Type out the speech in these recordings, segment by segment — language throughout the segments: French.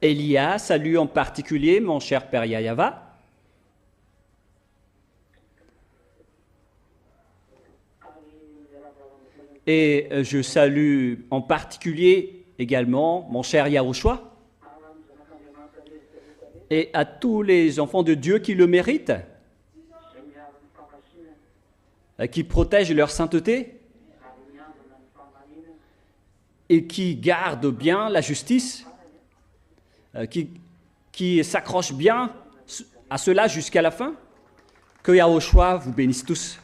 Elia salue en particulier mon cher Père Yayava. Et je salue en particulier également mon cher Yahushua. Et à tous les enfants de Dieu qui le méritent, qui protègent leur sainteté et qui gardent bien la justice, qui s'accrochent bien à cela jusqu'à la fin. Que Yahushua vous bénisse tous.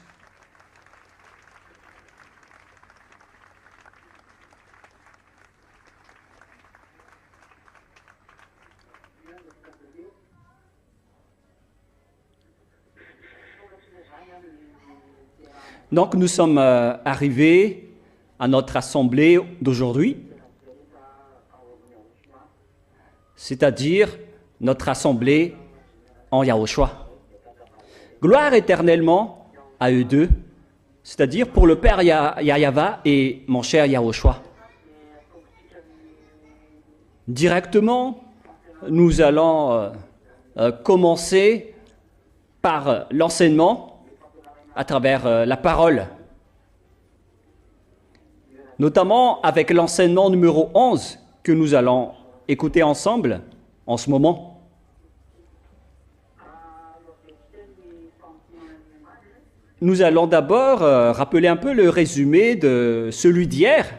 Donc nous sommes arrivés à notre assemblée d'aujourd'hui, c'est-à-dire notre assemblée en Yahushua. Gloire éternellement à eux deux, c'est-à-dire pour le Père Yayava et mon cher Yahushua. Directement, nous allons commencer par l'enseignement à travers la parole, notamment avec l'enseignement numéro 11 que nous allons écouter ensemble en ce moment. Nous allons d'abord rappeler un peu le résumé de celui d'hier.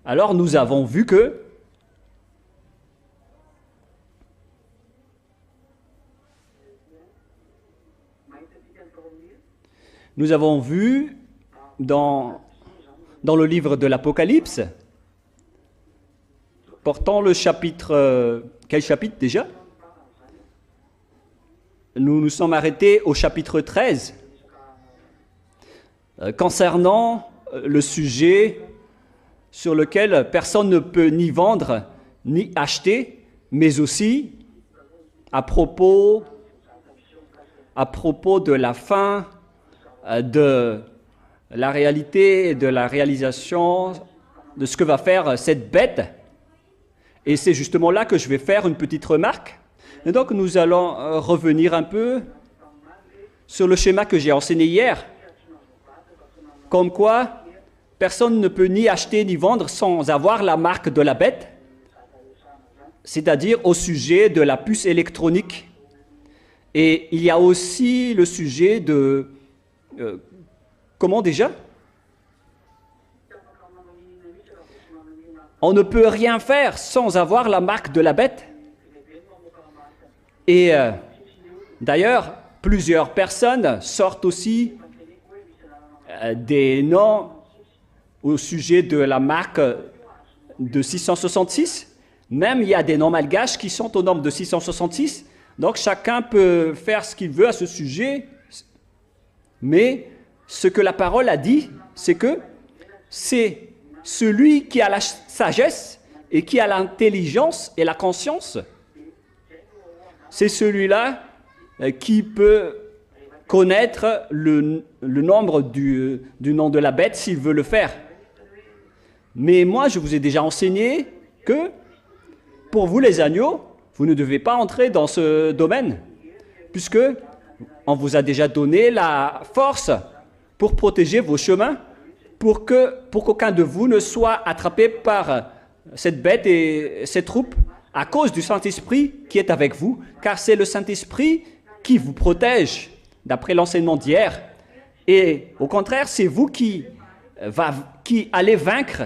Alors nous avons vu que nous avons vu dans le livre de l'Apocalypse, portant le chapitre... quel chapitre déjà? Nous nous sommes arrêtés au chapitre 13, concernant le sujet sur lequel personne ne peut ni vendre ni acheter, mais aussi à propos de la fin de la réalité et de la réalisation de ce que va faire cette bête. Et c'est justement là que je vais faire une petite remarque. Et donc nous allons revenir un peu sur le schéma que j'ai enseigné hier. Comme quoi, personne ne peut ni acheter ni vendre sans avoir la marque de la bête, c'est-à-dire au sujet de la puce électronique. Et il y a aussi le sujet de... comment déjà? On ne peut rien faire sans avoir la marque de la bête. Et d'ailleurs, plusieurs personnes sortent aussi des noms au sujet de la marque de 666. Même il y a des noms malgaches qui sont au nombre de 666. Donc chacun peut faire ce qu'il veut à ce sujet. Mais ce que la parole a dit, c'est que c'est celui qui a la sagesse et qui a l'intelligence et la conscience, c'est celui-là qui peut connaître le nombre du nom de la bête s'il veut le faire. Mais moi, je vous ai déjà enseigné que pour vous, les agneaux, vous ne devez pas entrer dans ce domaine, puisque on vous a déjà donné la force pour protéger vos chemins, pour qu'aucun de vous ne soit attrapé par cette bête et ses troupes à cause du Saint-Esprit qui est avec vous, car c'est le Saint-Esprit qui vous protège, d'après l'enseignement d'hier. Et au contraire, c'est vous qui allez vaincre,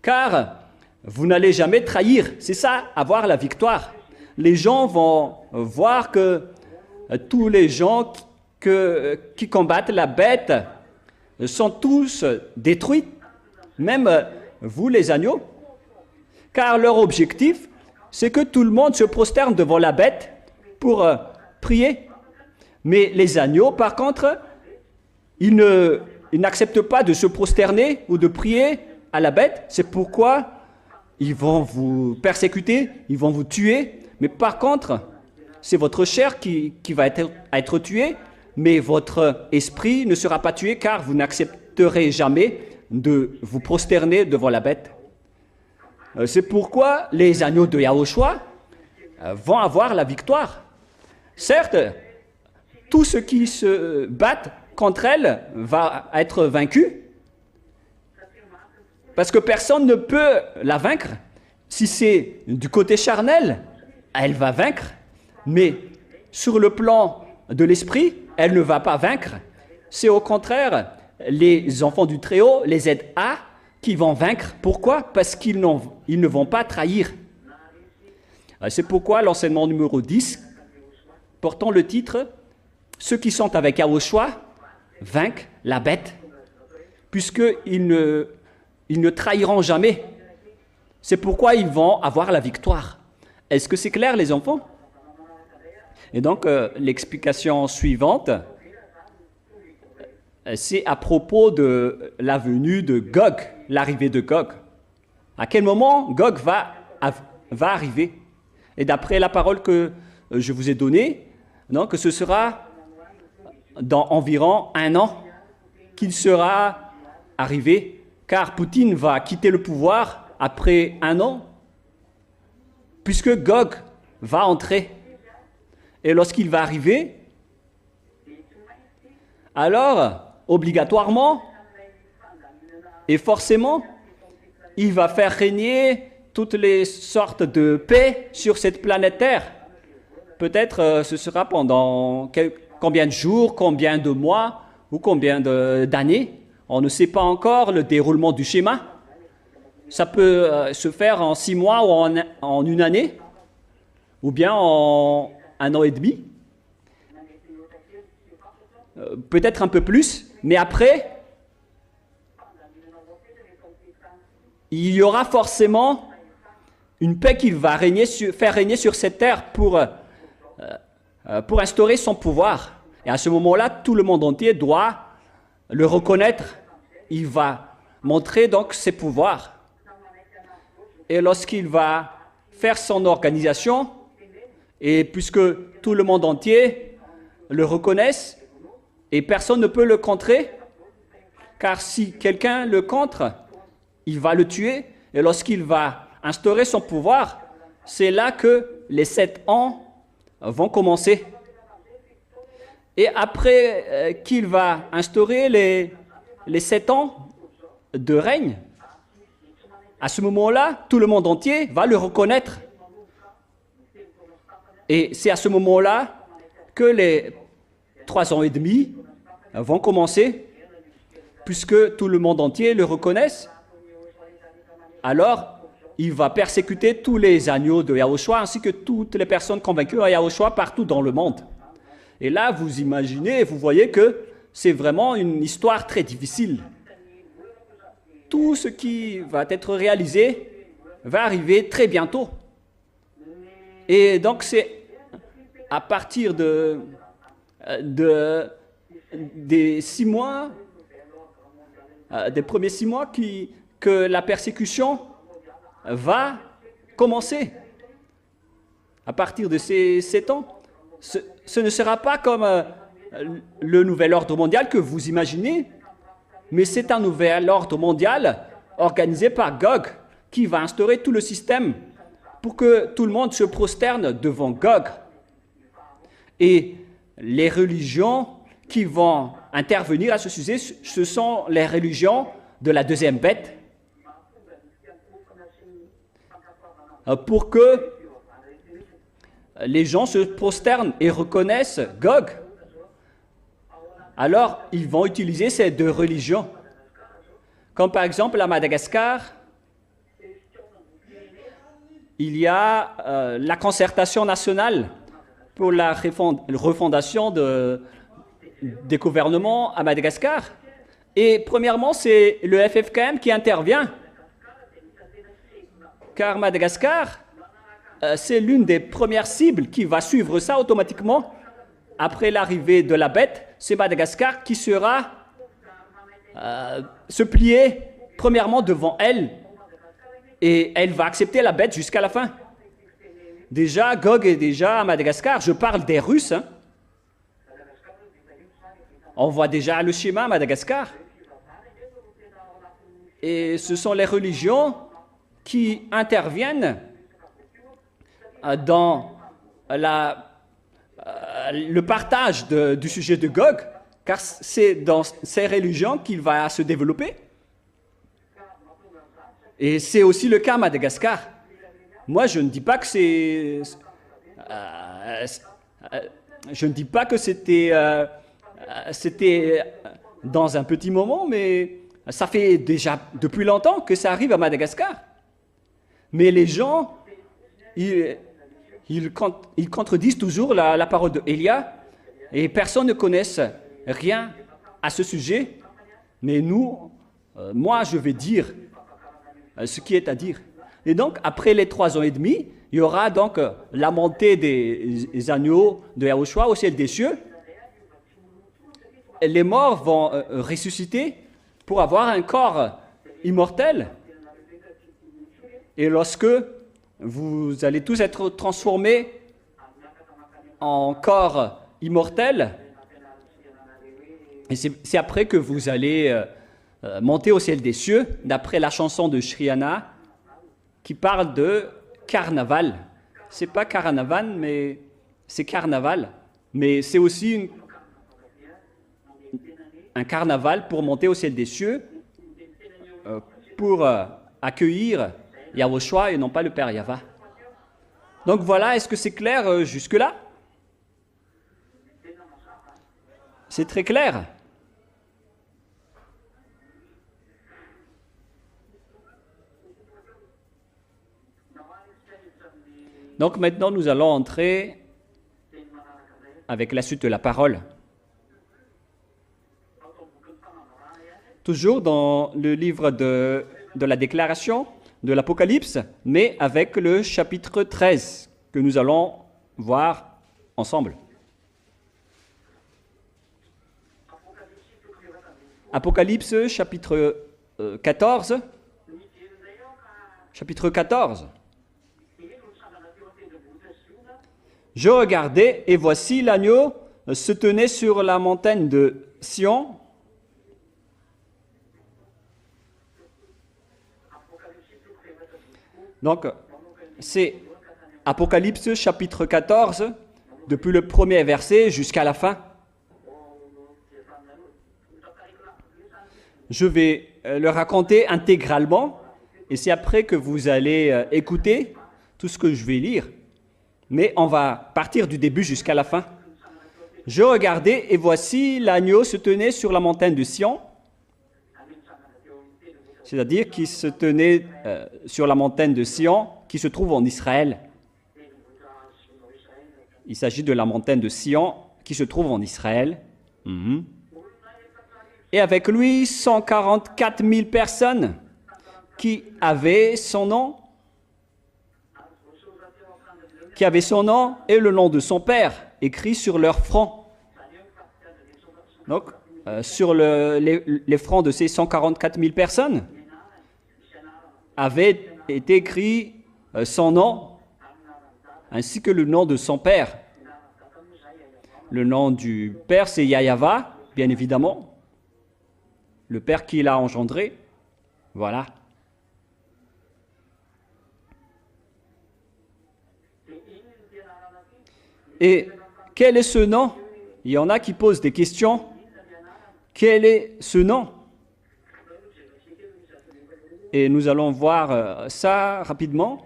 car vous n'allez jamais trahir. C'est ça, avoir la victoire. Les gens vont voir que tous les gens qui combattent la bête sont tous détruits, même vous les agneaux, car leur objectif, c'est que tout le monde se prosterne devant la bête pour prier. Mais les agneaux, par contre, ils n'acceptent pas de se prosterner ou de prier à la bête. C'est pourquoi ils vont vous persécuter, ils vont vous tuer. Mais par contre, c'est votre chair qui va être tuée, mais votre esprit ne sera pas tué, car vous n'accepterez jamais de vous prosterner devant la bête. C'est pourquoi les agneaux de Yahushua vont avoir la victoire. Certes, tous ceux qui se battent contre elle va être vaincu, parce que personne ne peut la vaincre. Si c'est du côté charnel, elle va vaincre, mais sur le plan de l'esprit, elle ne va pas vaincre. C'est au contraire les enfants du Très-Haut, les ZA, qui vont vaincre. Pourquoi? Parce qu'ils ne vont pas trahir. C'est pourquoi l'enseignement numéro 10, portant le titre « Ceux qui sont avec Yahushua vainquent la bête », puisqu'ils ne trahiront jamais. C'est pourquoi ils vont avoir la victoire. Est-ce que c'est clair, les enfants? Et donc, l'explication suivante, c'est à propos de la venue de Gog, l'arrivée de Gog. À quel moment Gog va arriver? Et d'après la parole que je vous ai donnée, donc ce sera dans environ 1 an qu'il sera arrivé, car Poutine va quitter le pouvoir après 1 an, puisque Gog va entrer. Et lorsqu'il va arriver, alors, obligatoirement et forcément, il va faire régner toutes les sortes de paix sur cette planète Terre. Peut-être ce sera pendant combien de jours, combien de mois ou combien d'années. On ne sait pas encore le déroulement du schéma. Ça peut se faire en 6 mois ou en 1 année, ou bien en 1 an et demi. Peut-être un peu plus, mais après, il y aura forcément une paix qui va faire régner sur cette terre pour instaurer son pouvoir. Et à ce moment-là, tout le monde entier doit le reconnaître. Il va montrer donc ses pouvoirs. Et lorsqu'il va faire son organisation, et puisque tout le monde entier le reconnaisse, et personne ne peut le contrer, car si quelqu'un le contre, il va le tuer. Et lorsqu'il va instaurer son pouvoir, c'est là que les 7 ans vont commencer. Et après qu'il va instaurer les 7 ans de règne, à ce moment-là, tout le monde entier va le reconnaître. Et c'est à ce moment-là que les 3 ans et demi vont commencer, puisque tout le monde entier le reconnaisse. Alors, il va persécuter tous les agneaux de Yahushua, ainsi que toutes les personnes convaincues à Yahushua partout dans le monde. Et là, vous imaginez, vous voyez que c'est vraiment une histoire très difficile. Tout ce qui va être réalisé va arriver très bientôt. Et donc, c'est à partir des 6 mois, des premiers 6 mois que la persécution va commencer. À partir de ces 7 ans, ce ne sera pas comme le nouvel ordre mondial que vous imaginez, mais c'est un nouvel ordre mondial organisé par Gog qui va instaurer tout le système pour que tout le monde se prosterne devant Gog. Et les religions qui vont intervenir à ce sujet, ce sont les religions de la deuxième bête, pour que les gens se prosternent et reconnaissent Gog. Alors, ils vont utiliser ces 2 religions. Comme par exemple à Madagascar, il y a la concertation nationale pour la refondation des gouvernements à Madagascar. Et premièrement, c'est le FFKM qui intervient. Car Madagascar, c'est l'une des premières cibles qui va suivre ça automatiquement. Après l'arrivée de la bête, c'est Madagascar qui sera se plier premièrement devant elle. Et elle va accepter la bête jusqu'à la fin. Déjà, Gog est déjà à Madagascar. Je parle des Russes. Hein. On voit déjà le schéma à Madagascar. Et ce sont les religions qui interviennent dans le partage du sujet de Gog, car c'est dans ces religions qu'il va se développer. Et c'est aussi le cas à Madagascar. Moi, je ne dis pas que je ne dis pas que c'était dans un petit moment, mais ça fait déjà depuis longtemps que ça arrive à Madagascar. Mais les gens, ils contredisent toujours la parole de Élia, et personne ne connaisse rien à ce sujet. Mais moi, je vais dire ce qui est à dire. Et donc, après les 3 ans et demi, il y aura donc la montée des agneaux de Yahushua au ciel des cieux. Les morts vont ressusciter pour avoir un corps immortel. Et lorsque vous allez tous être transformés en corps immortel, et c'est après que vous allez monter au ciel des cieux, d'après la chanson de Shriana, qui parle de carnaval. C'est pas carnaval, mais c'est carnaval. Mais c'est aussi un carnaval pour monter au ciel des cieux, pour accueillir Yahushua et non pas le Père Yahva. Donc voilà, est-ce que c'est clair jusque-là? C'est très clair. Donc maintenant, nous allons entrer avec la suite de la parole. Toujours dans le livre de la déclaration de l'Apocalypse, mais avec le chapitre 13 que nous allons voir ensemble. Apocalypse chapitre 14. Chapitre 14. Je regardais, et voici l'agneau se tenait sur la montagne de Sion. Donc, c'est Apocalypse chapitre 14, depuis le premier verset jusqu'à la fin. Je vais le raconter intégralement, et c'est après que vous allez écouter tout ce que je vais lire. Mais on va partir du début jusqu'à la fin. Je regardais, et voici l'agneau se tenait sur la montagne de Sion, c'est-à-dire qu'il se tenait sur la montagne de Sion, qui se trouve en Israël. Il s'agit de la montagne de Sion, qui se trouve en Israël. Et avec lui, 144 000 personnes qui avaient son nom, et le nom de son père écrit sur leur front. Donc, sur les fronts de ces 144 000 personnes, avait été écrit son nom, ainsi que le nom de son père. Le nom du père, c'est Yahva, bien évidemment. Le père qui l'a engendré. Voilà. Et quel est ce nom? Il y en a qui posent des questions. Quel est ce nom? Et nous allons voir ça rapidement.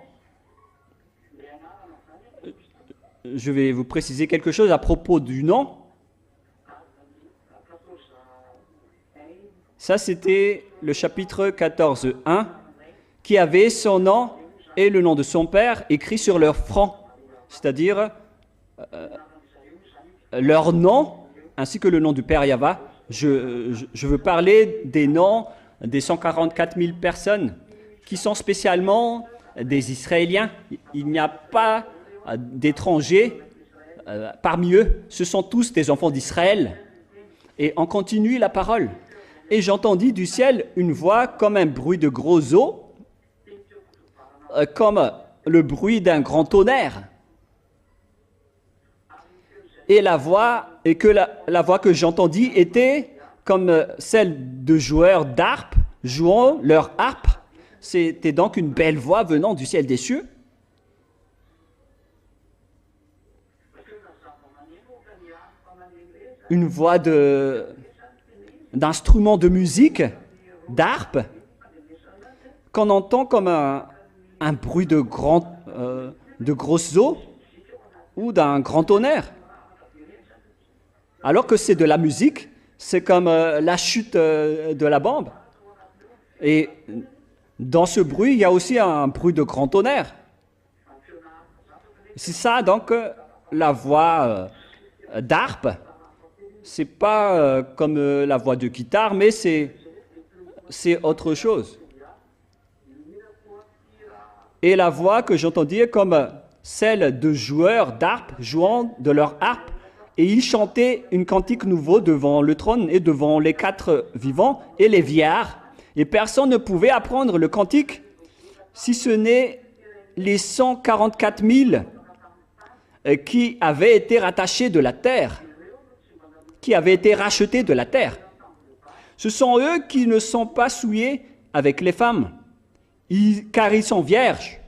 Je vais vous préciser quelque chose à propos du nom. Ça, c'était le chapitre 14, 1, qui avait son nom et le nom de son père écrit sur leur front, c'est-à-dire leur nom ainsi que le nom du père Yahva. Je veux parler des noms des 144 000 personnes qui sont spécialement des Israéliens. Il n'y a pas d'étrangers parmi eux. Ce sont tous des enfants d'Israël. Et on continue la parole. Et j'entendis du ciel une voix comme un bruit de gros eaux, comme le bruit d'un grand tonnerre. Et la voix que j'entendis était comme celle de joueurs d'harpe jouant leur harpe C'était donc une belle voix venant du ciel des cieux. Une voix d'instrument de musique, d'harpe, qu'on entend comme un bruit de grosses eaux ou d'un grand tonnerre. Alors que c'est de la musique, c'est comme la chute de la bombe. Et dans ce bruit, il y a aussi un bruit de grand tonnerre. C'est ça donc la voix d'harpe. C'est pas comme la voix de guitare, mais c'est autre chose. Et la voix que j'entendais comme celle de joueurs d'harpe jouant de leur harpe, et ils chantaient une cantique nouveau devant le trône et devant les quatre vivants et les vieillards. Et personne ne pouvait apprendre le cantique, si ce n'est les 144 000 qui avaient été rattachés de la terre, qui avaient été rachetés de la terre. Ce sont eux qui ne sont pas souillés avec les femmes, car ils sont vierges.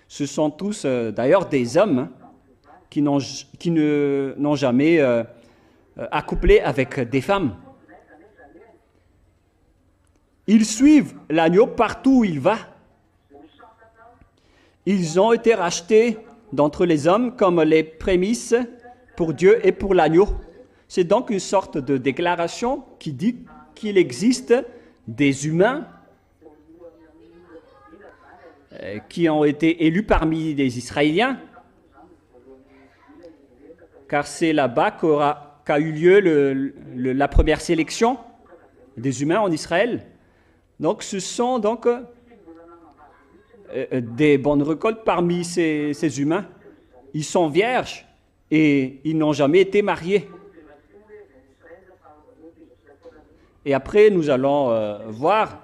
Ce sont tous d'ailleurs des hommes qui n'ont jamais accouplé avec des femmes. Ils suivent l'agneau partout où il va. Ils ont été rachetés d'entre les hommes comme les prémices pour Dieu et pour l'agneau. C'est donc une sorte de déclaration qui dit qu'il existe des humains qui ont été élus parmi les Israéliens, car c'est là-bas qu'a eu lieu la première sélection des humains en Israël. Donc ce sont donc des bonnes récoltes parmi ces humains. Ils sont vierges et ils n'ont jamais été mariés. Et après, nous allons voir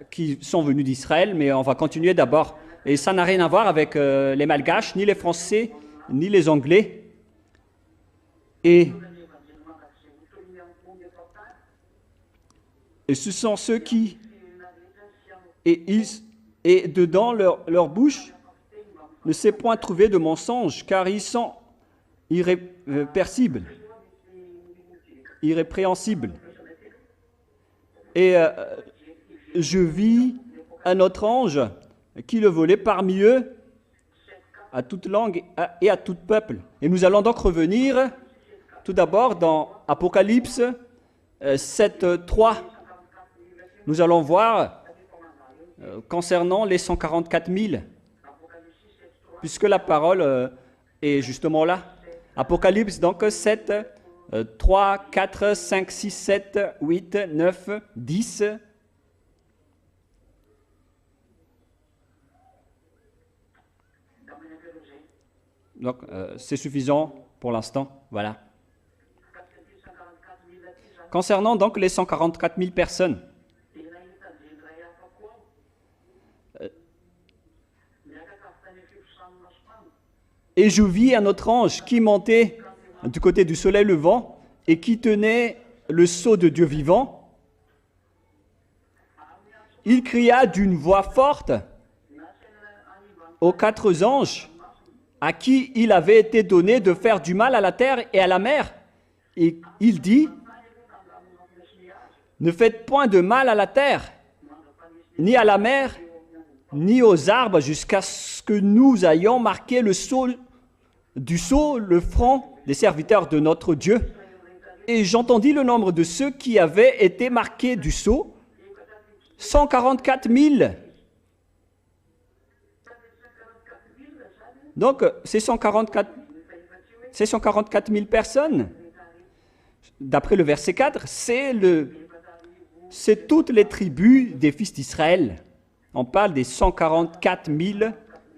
qui sont venus d'Israël, mais on va continuer d'abord. Et ça n'a rien à voir avec les Malgaches, ni les Français, ni les Anglais. Et ce sont ceux qui... Et dedans leur bouche ne s'est point trouvé de mensonge, car ils sont irrépréhensibles. Et je vis un autre ange qui le volait parmi eux, à toute langue et à tout peuple. Et nous allons donc revenir tout d'abord dans Apocalypse 7, 3. Nous allons voir concernant les 144 000, puisque la parole est justement là. Apocalypse donc 7, 3, 4, 5, 6, 7, 8, 9, 10. Donc, c'est suffisant pour l'instant. Voilà. Concernant donc les 144 000 personnes, et je vis un autre ange qui montait du côté du soleil levant et qui tenait le sceau de Dieu vivant. Il cria d'une voix forte aux quatre anges à qui il avait été donné de faire du mal à la terre et à la mer. Et il dit, ne faites point de mal à la terre, ni à la mer, ni aux arbres, jusqu'à ce que nous ayons marqué le sceau le front des serviteurs de notre Dieu. Et j'entendis le nombre de ceux qui avaient été marqués du sceau, 144 000. Donc, ces 144 000 personnes, d'après le verset 4, c'est toutes les tribus des fils d'Israël. On parle des 144 000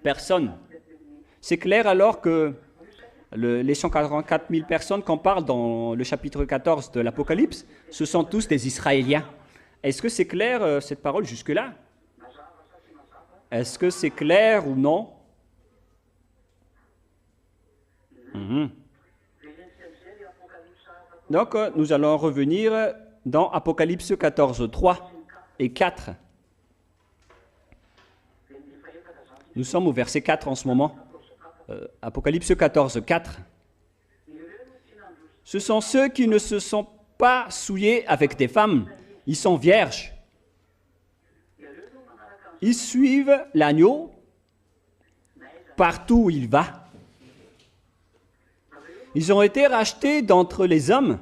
personnes. C'est clair alors que les 144 000 personnes qu'on parle dans le chapitre 14 de l'Apocalypse, ce sont tous des Israéliens. Est-ce que c'est clair cette parole jusque-là? Est-ce que c'est clair ou non? Donc, nous allons revenir dans Apocalypse 14, 3 et 4. Nous sommes au verset 4 en ce moment. Apocalypse 14, 4. Ce sont ceux qui ne se sont pas souillés avec des femmes. Ils sont vierges. Ils suivent l'agneau partout où il va. Ils ont été rachetés d'entre les hommes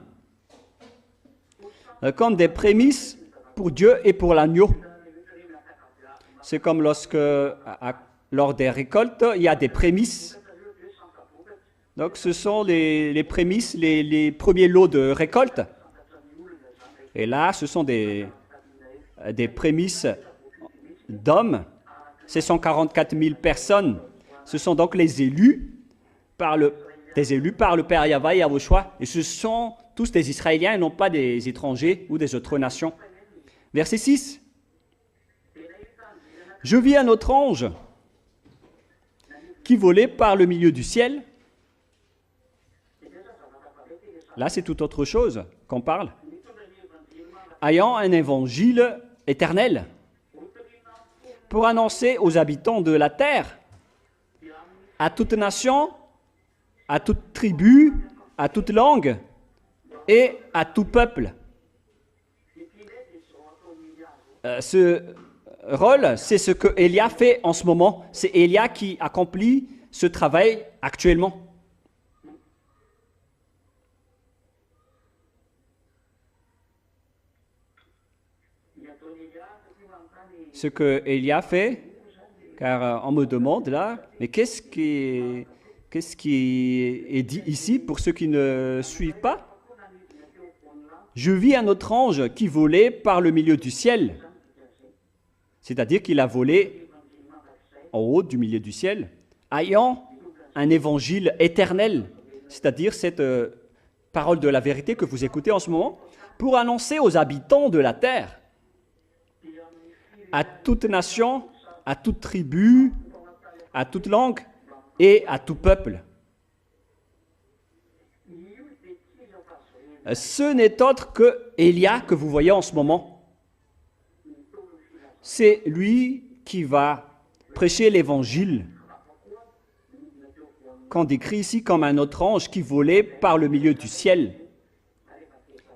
comme des prémices pour Dieu et pour l'agneau. C'est comme lorsque, lors des récoltes, il y a des prémices. Donc, ce sont les prémices, les premiers lots de récolte. Et là, ce sont des prémices d'hommes. C'est 144 000 personnes. Ce sont donc les élus des élus par le Père Yahweh et Yahushua. Et ce sont tous des Israéliens et non pas des étrangers ou des autres nations. Verset 6. Je vis un autre ange qui volait par le milieu du ciel. Là, c'est tout autre chose qu'on parle. Ayant un évangile éternel pour annoncer aux habitants de la terre, à toute nation, à toute tribu, à toute langue et à tout peuple. Ce rôle, c'est ce que Élia fait en ce moment. C'est Élia qui accomplit ce travail actuellement. Ce que Élia fait, car on me demande là, mais qu'est-ce qui est dit ici pour ceux qui ne suivent pas? Je vis un autre ange qui volait par le milieu du ciel. C'est-à-dire qu'il a volé en haut du milieu du ciel, ayant un évangile éternel, c'est-à-dire cette parole de la vérité que vous écoutez en ce moment, pour annoncer aux habitants de la terre, à toute nation, à toute tribu, à toute langue et à tout peuple. Ce n'est autre que Élia que vous voyez en ce moment. C'est lui qui va prêcher l'évangile, qu'on décrit ici comme un autre ange qui volait par le milieu du ciel.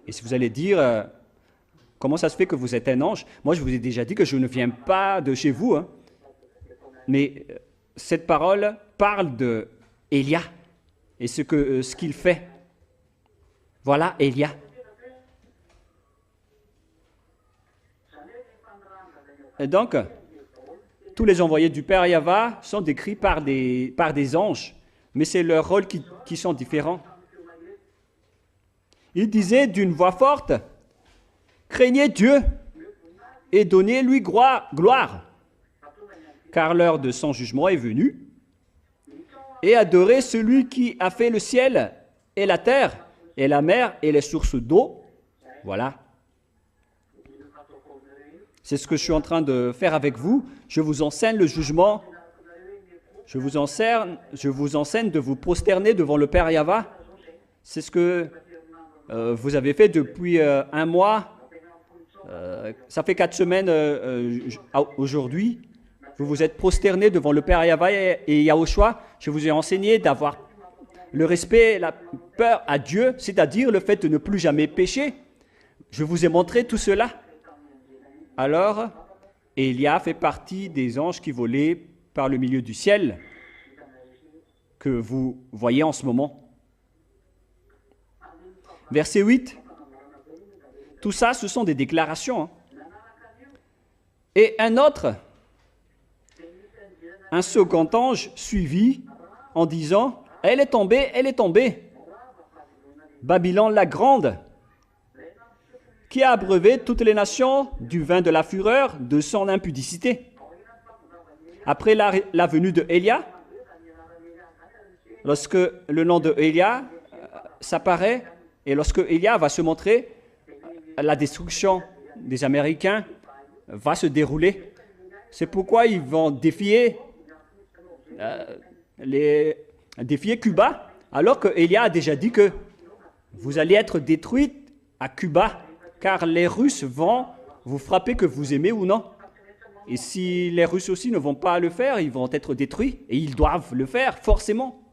Et si vous allez dire, comment ça se fait que vous êtes un ange? Moi, je vous ai déjà dit que je ne viens pas de chez vous. Hein. Mais cette parole parle de Élia et ce qu'il fait. Voilà Élia. Et donc, tous les envoyés du Père Yahweh sont décrits par des anges, mais c'est leurs rôles qui sont différents. Il disait d'une voix forte, « Craignez Dieu et donnez-lui gloire, car l'heure de son jugement est venue, et adorez celui qui a fait le ciel et la terre, et la mer et les sources d'eau. » Voilà. C'est ce que je suis en train de faire avec vous. Je vous enseigne le jugement. Je vous enseigne de vous prosterner devant le Père Yahweh. C'est ce que vous avez fait depuis un mois. Ça fait 4 semaines aujourd'hui. Vous vous êtes prosterné devant le Père Yahweh et Yahushua. Je vous ai enseigné d'avoir le respect, la peur à Dieu, c'est-à-dire le fait de ne plus jamais pécher. Je vous ai montré tout cela. Alors, Élia fait partie des anges qui volaient par le milieu du ciel que vous voyez en ce moment. Verset 8. Tout ça, ce sont des déclarations. Hein. Et un second ange suivit en disant, « Elle est tombée, elle est tombée. Babylone la grande, qui a abreuvé toutes les nations du vin de la fureur de son impudicité. » Après la venue de Élia, lorsque le nom de Élia s'apparaît et lorsque Élia va se montrer, la destruction des Américains va se dérouler. C'est pourquoi ils vont défier Cuba, alors que Élia a déjà dit que vous allez être détruits à Cuba, car les Russes vont vous frapper que vous aimez ou non. Et si les Russes aussi ne vont pas le faire, ils vont être détruits. Et ils doivent le faire, forcément.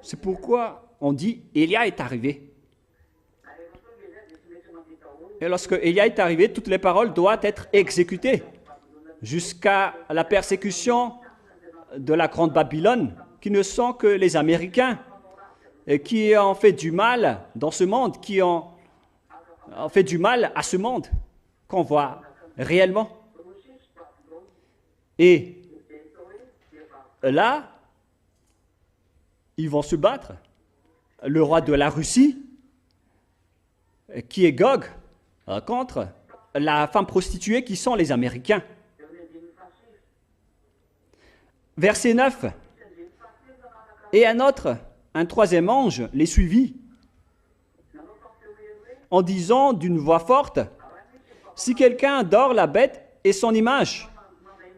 C'est pourquoi on dit Élia est arrivé. Et lorsque Élia est arrivé, toutes les paroles doivent être exécutées jusqu'à la persécution de la grande Babylone, qui ne sont que les Américains, et qui ont fait du mal dans ce monde, qui ont fait du mal à ce monde qu'on voit réellement. Et là, ils vont se battre. Le roi de la Russie, qui est Gog, contre la femme prostituée qui sont les Américains. Verset 9. Et un troisième ange les suivit, en disant d'une voix forte, si quelqu'un adore la bête et son image,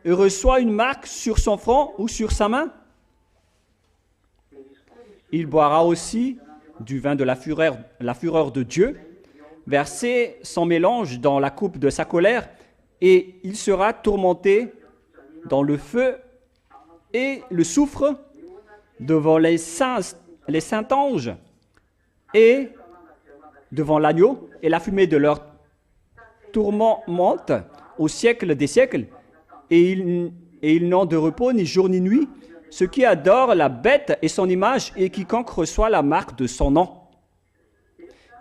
et reçoit une marque sur son front ou sur sa main, il boira aussi du vin de la fureur de Dieu, versé sans mélange dans la coupe de sa colère, et il sera tourmenté dans le feu et le soufre devant les saints anges et devant l'agneau, et la fumée de leur tourment monte au siècle des siècles, et ils n'ont de repos ni jour ni nuit, ceux qui adorent la bête et son image, et quiconque reçoit la marque de son nom.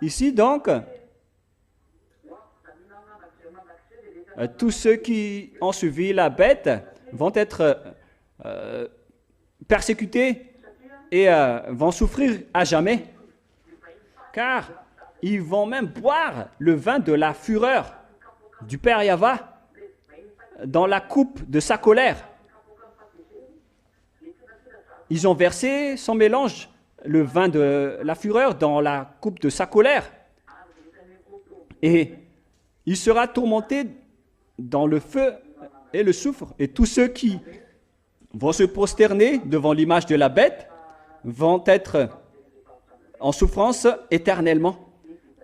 Ici donc, tous ceux qui ont suivi la bête vont être persécutés et vont souffrir à jamais, car ils vont même boire le vin de la fureur du Père Yahva dans la coupe de sa colère. Ils ont versé sans mélange le vin de la fureur dans la coupe de sa colère. Et il sera tourmenté dans le feu et le soufre. Et tous ceux qui vont se prosterner devant l'image de la bête vont être en souffrance éternellement.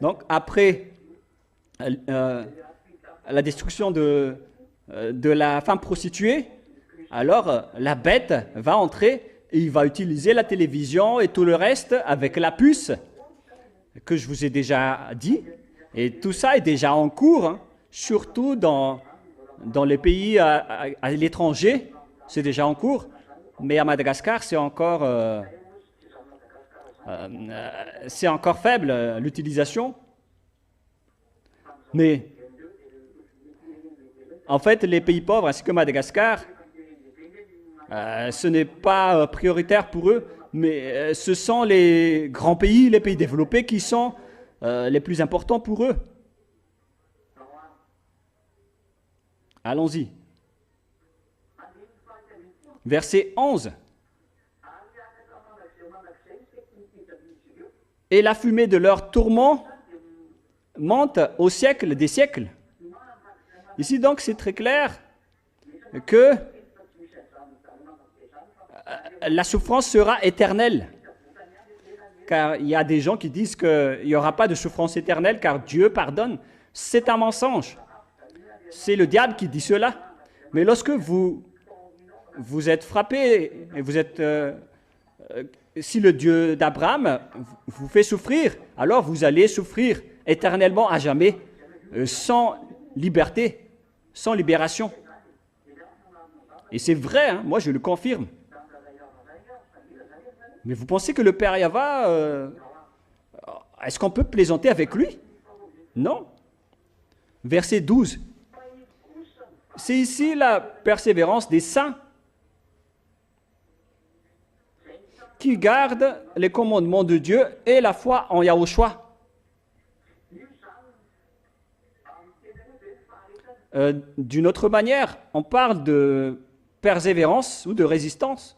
Donc après la destruction de la femme prostituée, alors la bête va entrer et il va utiliser la télévision et tout le reste avec la puce que je vous ai déjà dit. Et tout ça est déjà en cours, hein, surtout dans les pays à l'étranger, c'est déjà en cours. Mais à Madagascar, c'est encore faible l'utilisation. Mais en fait, les pays pauvres ainsi que Madagascar, ce n'est pas prioritaire pour eux, mais ce sont les grands pays, les pays développés qui sont les plus importants pour eux. Allons-y. Verset 11. Et la fumée de leur tourment monte au siècle des siècles. Ici donc c'est très clair que la souffrance sera éternelle. Car il y a des gens qui disent qu'il n'y aura pas de souffrance éternelle car Dieu pardonne. C'est un mensonge. C'est le diable qui dit cela. Mais lorsque vous êtes frappé et vous êtes... si le Dieu d'Abraham vous fait souffrir, alors vous allez souffrir éternellement à jamais, sans liberté, sans libération. Et c'est vrai, hein, moi je le confirme. Mais vous pensez que le Père Yahva, est-ce qu'on peut plaisanter avec lui? Non. Verset 12. C'est ici la persévérance des saints qui gardent les commandements de Dieu et la foi en Yahushua. D'une autre manière, on parle de persévérance ou de résistance.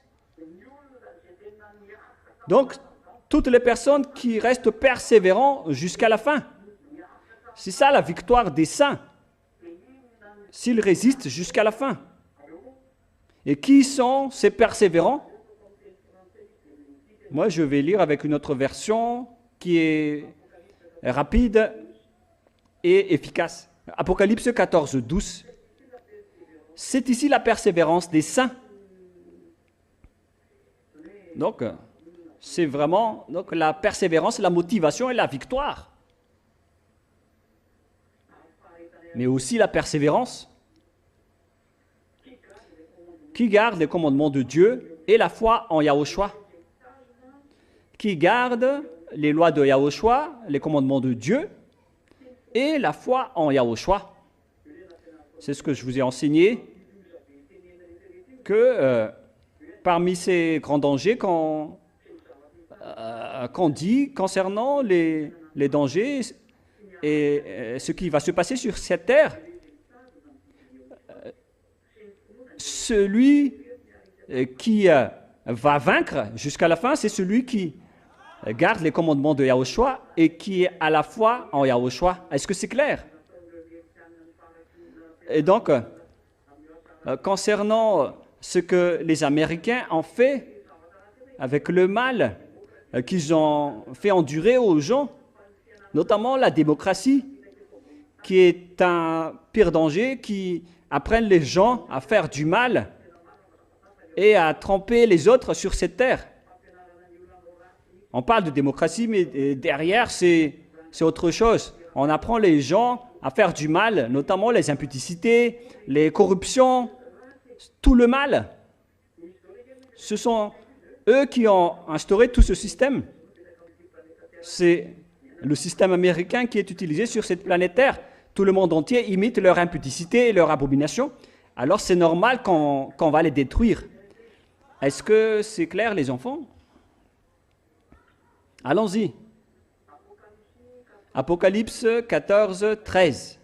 Donc, toutes les personnes qui restent persévérants jusqu'à la fin. C'est ça la victoire des saints. S'ils résistent jusqu'à la fin. Et qui sont ces persévérants? Moi, je vais lire avec une autre version qui est rapide et efficace. Apocalypse 14, 12. c'est ici la persévérance des saints. Donc, c'est vraiment donc, la persévérance, la motivation et la victoire. Mais aussi la persévérance qui garde les commandements de Dieu et la foi en Yahushua. Qui garde les lois de Yahushua, les commandements de Dieu et la foi en Yahushua. C'est ce que je vous ai enseigné, que parmi ces grands dangers qu'on dit concernant les dangers et ce qui va se passer sur cette terre, celui qui va vaincre jusqu'à la fin, c'est celui qui garde les commandements de Yahushua et qui est à la fois en Yahushua. Est-ce que c'est clair? Et donc, concernant ce que les Américains ont fait avec le mal qu'ils ont fait endurer aux gens, notamment la démocratie, qui est un pire danger, qui apprennent les gens à faire du mal et à tromper les autres sur cette terre. On parle de démocratie, mais derrière, c'est autre chose. On apprend les gens à faire du mal, notamment les impudicités, les corruptions, tout le mal. Ce sont eux qui ont instauré tout ce système. C'est le système américain qui est utilisé sur cette planète Terre. Tout le monde entier imite leur impudicité et leur abomination. Alors c'est normal qu'on va les détruire. Est-ce que c'est clair, les enfants? Allons-y. Apocalypse 14, 13.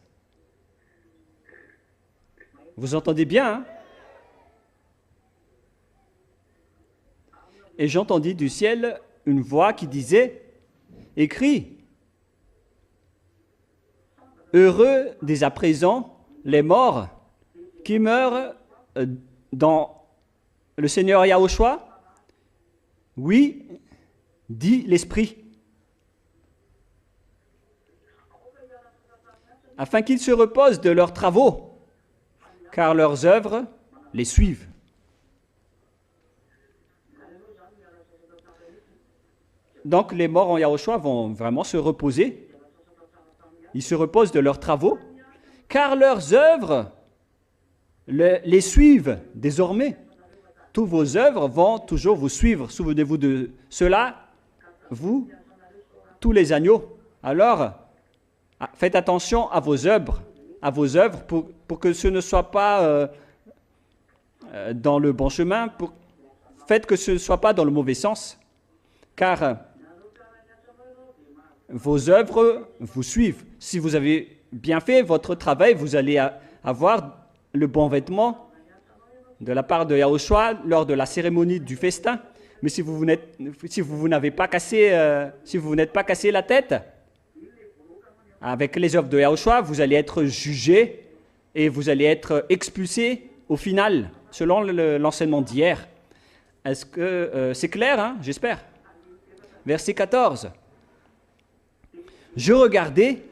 Vous entendez bien, hein? Et j'entendis du ciel une voix qui disait, « Écris, heureux dès à présent les morts qui meurent dans le Seigneur Yahushua. Oui, dit l'Esprit, afin qu'ils se reposent de leurs travaux, car leurs œuvres les suivent. » Donc les morts en Yahushua vont vraiment se reposer. Ils se reposent de leurs travaux, car leurs œuvres les suivent désormais. Toutes vos œuvres vont toujours vous suivre. Souvenez-vous de cela, vous, tous les agneaux. Alors, faites attention à vos œuvres pour que ce ne soit pas dans le bon chemin. Faites que ce ne soit pas dans le mauvais sens, car vos œuvres vous suivent. Si vous avez bien fait votre travail, vous allez avoir le bon vêtement de la part de Yahushua lors de la cérémonie du festin. Mais si vous n'êtes pas cassé la tête avec les œuvres de Yahushua, vous allez être jugé et vous allez être expulsé au final, selon l'enseignement d'hier. Est-ce que c'est clair, hein? J'espère. Verset 14. Je regardais,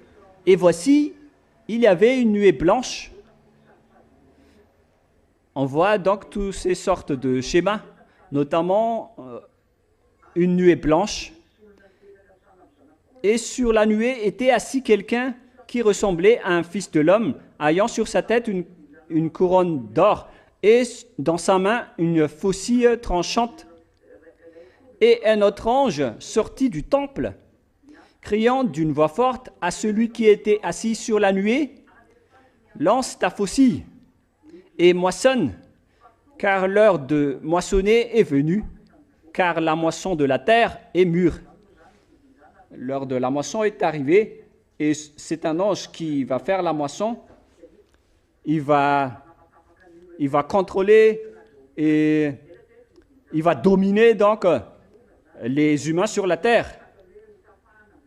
et voici, il y avait une nuée blanche. On voit donc toutes ces sortes de schémas, notamment une nuée blanche. Et sur la nuée était assis quelqu'un qui ressemblait à un fils de l'homme, ayant sur sa tête une couronne d'or, et dans sa main une faucille tranchante. Et un autre ange sortit du temple, criant d'une voix forte à celui qui était assis sur la nuée, « Lance ta faucille et moissonne, car l'heure de moissonner est venue, car la moisson de la terre est mûre. » L'heure de la moisson est arrivée, et c'est un ange qui va faire la moisson. Il va contrôler et il va dominer donc les humains sur la terre.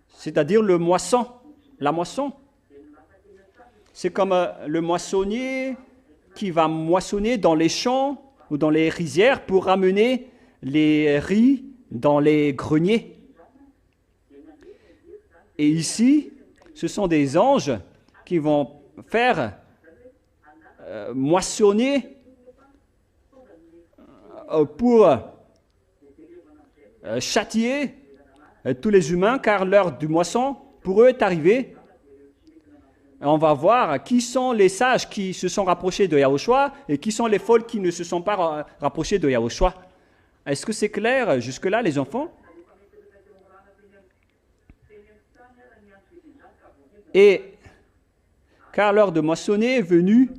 C'est-à-dire la moisson. C'est comme le moissonnier qui va moissonner dans les champs ou dans les rizières pour ramener les riz dans les greniers. Et ici, ce sont des anges qui vont faire moissonner, pour châtier tous les humains, car l'heure du moisson, pour eux, est arrivée. On va voir qui sont les sages qui se sont rapprochés de Yahushua et qui sont les folles qui ne se sont pas rapprochés de Yahushua. Est-ce que c'est clair jusque-là, les enfants? Et car l'heure de moissonner est venue,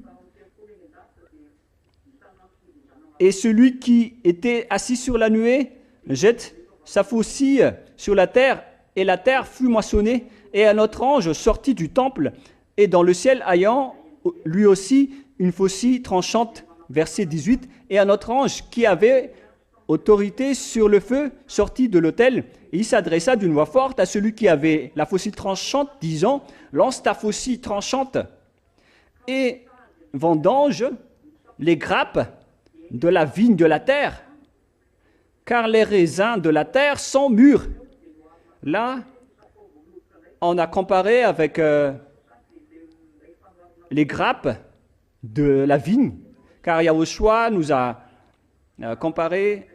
et celui qui était assis sur la nuée jette sa faucille sur la terre, et la terre fut moissonnée, et un autre ange sortit du temple, et dans le ciel ayant lui aussi une faucille tranchante, verset 18, et un autre ange qui avait autorité sur le feu sortit de l'autel, et il s'adressa d'une voix forte à celui qui avait la faucille tranchante, disant, lance ta faucille tranchante, et vendange les grappes de la vigne de la terre, car les raisins de la terre sont mûrs. Là, on a comparé avec les grappes de la vigne, car Yahushua nous a comparé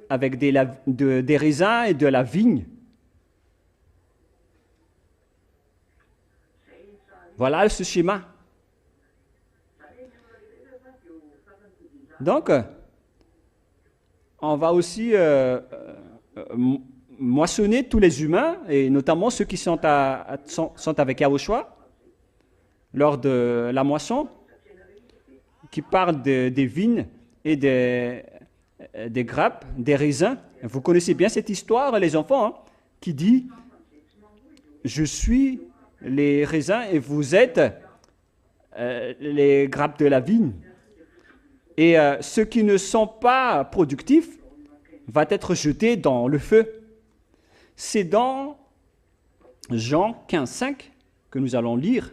avec des raisins et de la vigne. Voilà ce schéma. Donc, on va aussi moissonner tous les humains, et notamment ceux qui sont avec Yahushua, lors de la moisson, qui parle des vignes et des grappes, des raisins. Vous connaissez bien cette histoire, les enfants, hein, qui dit « Je suis les raisins et vous êtes les grappes de la vigne. » Et ceux qui ne sont pas productifs vont être jetés dans le feu. C'est dans Jean 15, 5 que nous allons lire.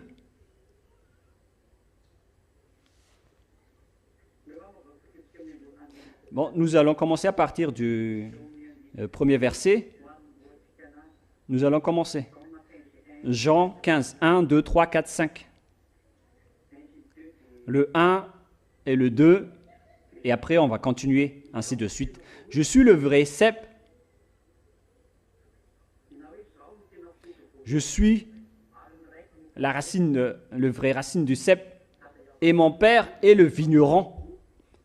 Bon, nous allons commencer à partir du premier verset. Nous allons commencer. Jean 15, 1, 2, 3, 4, 5. Le 1 et le 2, et après on va continuer, ainsi de suite. Je suis le vrai cep. Je suis la racine, le vrai racine du cep, et mon père est le vigneron.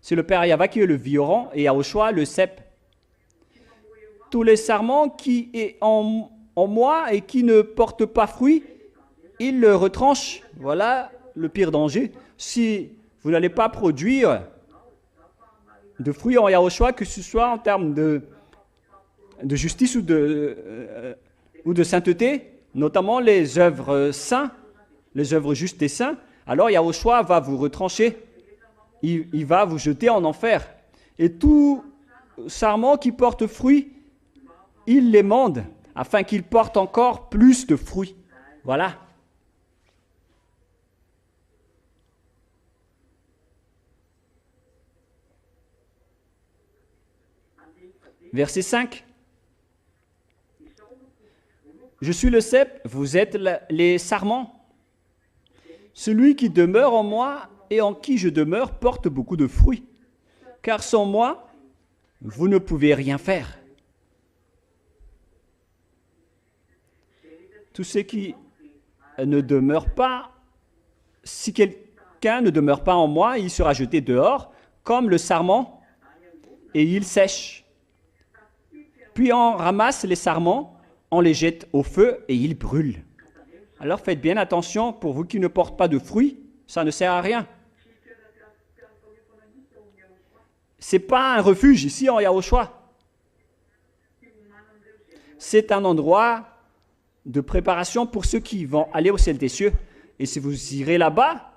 C'est le père Yahva qui est le vigneron, et Yahushua le cep. Tous les sarments qui est en moi et qui ne portent pas fruit, il le retranche. Voilà le pire danger. Si vous n'allez pas produire de fruits en Yahushua, que ce soit en termes de justice ou de sainteté, notamment les œuvres saintes, les œuvres justes et saintes, alors Yahushua va vous retrancher. Il va vous jeter en enfer. Et tout sarment qui porte fruit, il l'émande, afin qu'il porte encore plus de fruits. Voilà. Verset 5. Je suis le cep, vous êtes les sarments. Celui qui demeure en moi et en qui je demeure porte beaucoup de fruits. Car sans moi, vous ne pouvez rien faire. Tous ceux qui ne demeurent pas, si quelqu'un ne demeure pas en moi, il sera jeté dehors, comme le sarment, et il sèche. Puis on ramasse les sarments, on les jette au feu et ils brûlent. Alors faites bien attention, pour vous qui ne portent pas de fruits, ça ne sert à rien. Ce n'est pas un refuge ici en Yahushua. C'est un endroit de préparation pour ceux qui vont aller au ciel des cieux. Et si vous irez là-bas,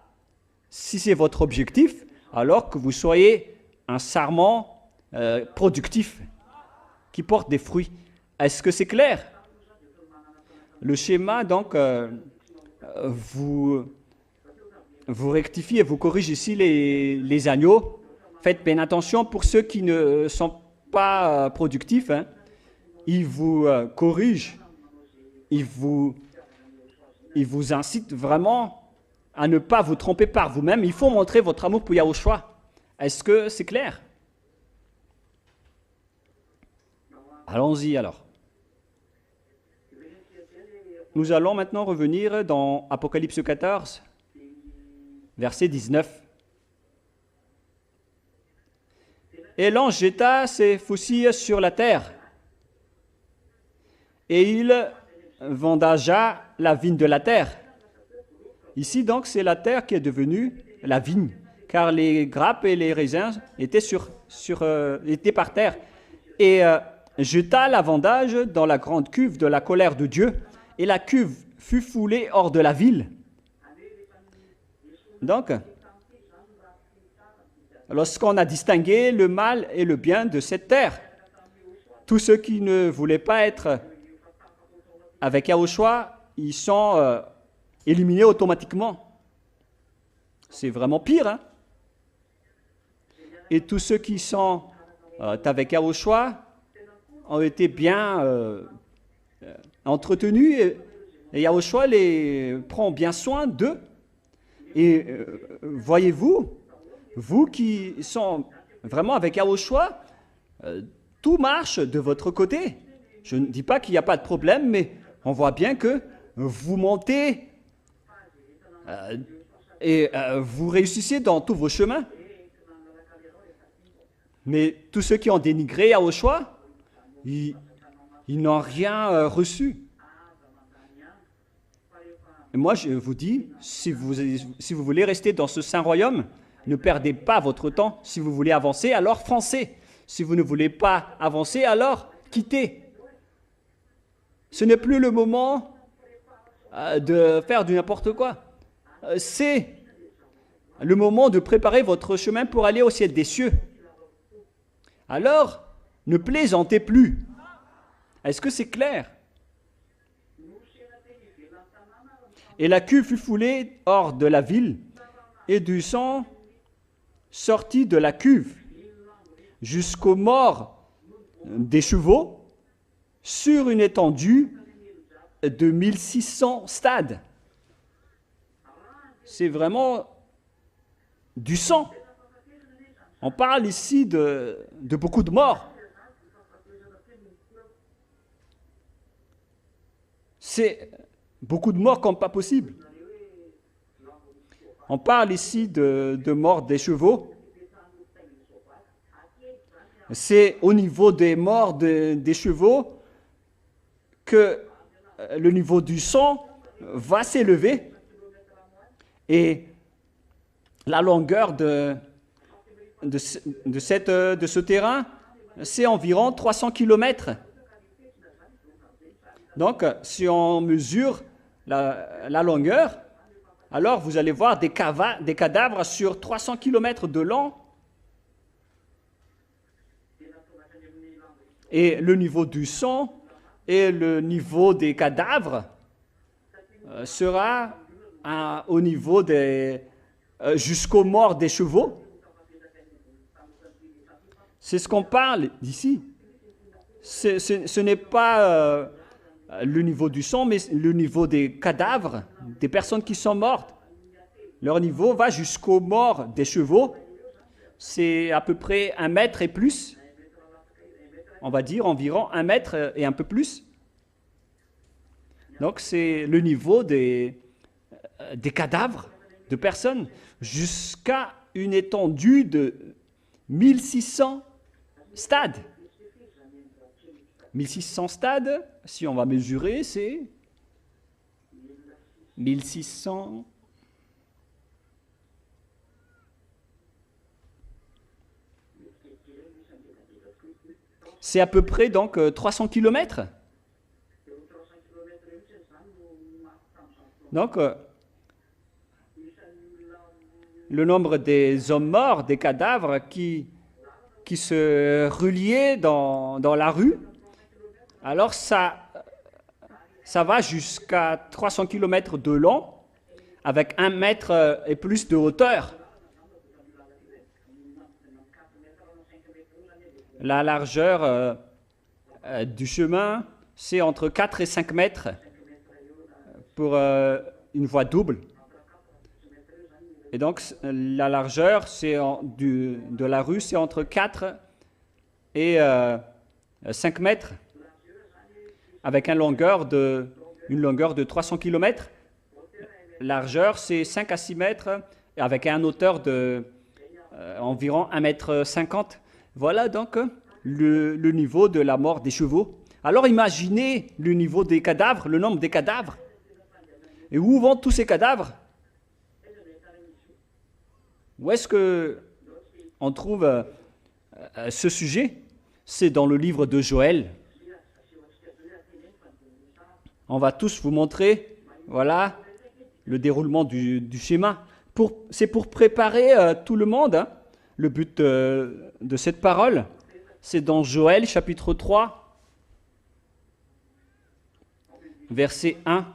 si c'est votre objectif, alors que vous soyez un sarment productif qui porte des fruits. Est-ce que c'est clair? Le schéma, donc, vous rectifiez et vous corrigez ici les agneaux. Faites bien attention pour ceux qui ne sont pas productifs. Hein. Ils vous corrigent. Ils vous incitent vraiment à ne pas vous tromper par vous-même. Il faut montrer votre amour pour Yahushua. Est-ce que c'est clair? Allons-y alors. Nous allons maintenant revenir dans Apocalypse 14, verset 19. Et l'ange jeta ses faucilles sur la terre, et il vendagea la vigne de la terre. Ici donc, c'est la terre qui est devenue la vigne, car les grappes et les raisins étaient, étaient par terre. Et jeta la vendage dans la grande cuve de la colère de Dieu, et la cuve fut foulée hors de la ville. Donc, lorsqu'on a distingué le mal et le bien de cette terre, tous ceux qui ne voulaient pas être avec Yahushua, ils sont éliminés automatiquement. C'est vraiment pire, hein? Et tous ceux qui sont avec Yahushua ont été bien entretenus, et Yahushua les prend bien soin d'eux. Et voyez-vous, vous qui sont vraiment avec Yahushua, tout marche de votre côté. Je ne dis pas qu'il n'y a pas de problème, mais on voit bien que vous montez et vous réussissez dans tous vos chemins. Mais tous ceux qui ont dénigré Yahushua, ils n'ont rien reçu. Et moi, je vous dis, si vous voulez rester dans ce saint royaume, ne perdez pas votre temps. Si vous voulez avancer, alors foncez. Si vous ne voulez pas avancer, alors quittez. Ce n'est plus le moment de faire du n'importe quoi. C'est le moment de préparer votre chemin pour aller au ciel des cieux. Alors, ne plaisantez plus. Est-ce que c'est clair? Et la cuve fut foulée hors de la ville, et du sang sortit de la cuve jusqu'aux morts des chevaux sur une étendue de 1600 stades. C'est vraiment du sang. On parle ici de beaucoup de morts. C'est beaucoup de morts comme pas possible. On parle ici de morts des chevaux. C'est au niveau des morts des chevaux que le niveau du sang va s'élever. Et la longueur de ce terrain, c'est environ 300 km. Donc, si on mesure la longueur, alors vous allez voir des cadavres sur 300 km de long. Et le niveau du sang et le niveau des cadavres sera au niveau jusqu'aux morts des chevaux. C'est ce qu'on parle d'ici. Ce n'est pas le niveau du sang, mais le niveau des cadavres, des personnes qui sont mortes. Leur niveau va jusqu'aux morts des chevaux. C'est à peu près 1 mètre et plus. On va dire environ 1 mètre et un peu plus. Donc c'est le niveau des cadavres de personnes jusqu'à une étendue de 1600 stades. 1600 stades, si on va mesurer, c'est 1600. C'est à peu près donc 300 km. Donc, le nombre des hommes morts, des cadavres qui se reliaient dans la rue, alors ça va jusqu'à 300 km de long, avec 1 mètre et plus de hauteur. La largeur du chemin, c'est entre 4 et 5 mètres pour une voie double. Et donc, la largeur de la rue, c'est entre 4 et 5 mètres, avec une longueur de 300 km. Largeur, c'est 5 à 6 mètres, avec une hauteur de environ 1,50 m. Voilà donc le niveau de la mort des chevaux. Alors imaginez le niveau des cadavres, le nombre des cadavres. Et où vont tous ces cadavres? Où est-ce qu'on trouve ce sujet? C'est dans le livre de Joël. On va tous vous montrer, voilà, le déroulement du schéma. C'est pour préparer tout le monde. Hein. Le but de cette parole, c'est dans Joël chapitre 3, verset 1.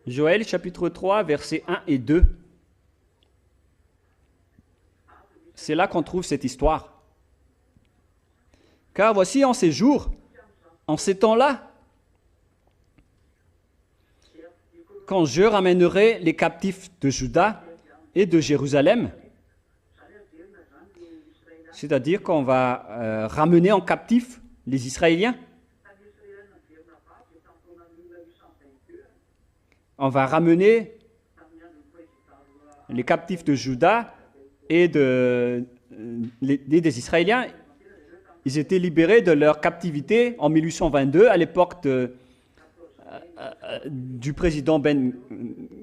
Joël chapitre 3, versets 1 et 2. C'est là qu'on trouve cette histoire. Car voici en ces jours, en ces temps-là, quand je ramènerai les captifs de Juda et de Jérusalem, c'est-à-dire qu'on va ramener en captif les Israéliens. On va ramener les captifs de Juda et des Israéliens. Ils étaient libérés de leur captivité en 1822, à l'époque du président Ben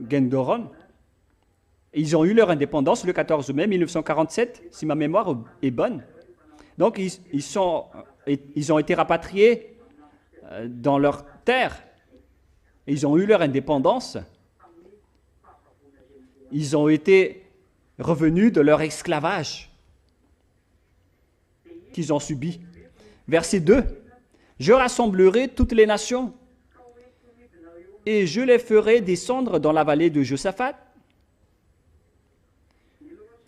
Gurion. Ils ont eu leur indépendance le 14 mai 1947, si ma mémoire est bonne. Donc, ils ont été rapatriés dans leur terre. Ils ont eu leur indépendance. Ils ont été revenus de leur esclavage qu'ils ont subi. Verset 2. Je rassemblerai toutes les nations et je les ferai descendre dans la vallée de Josaphat.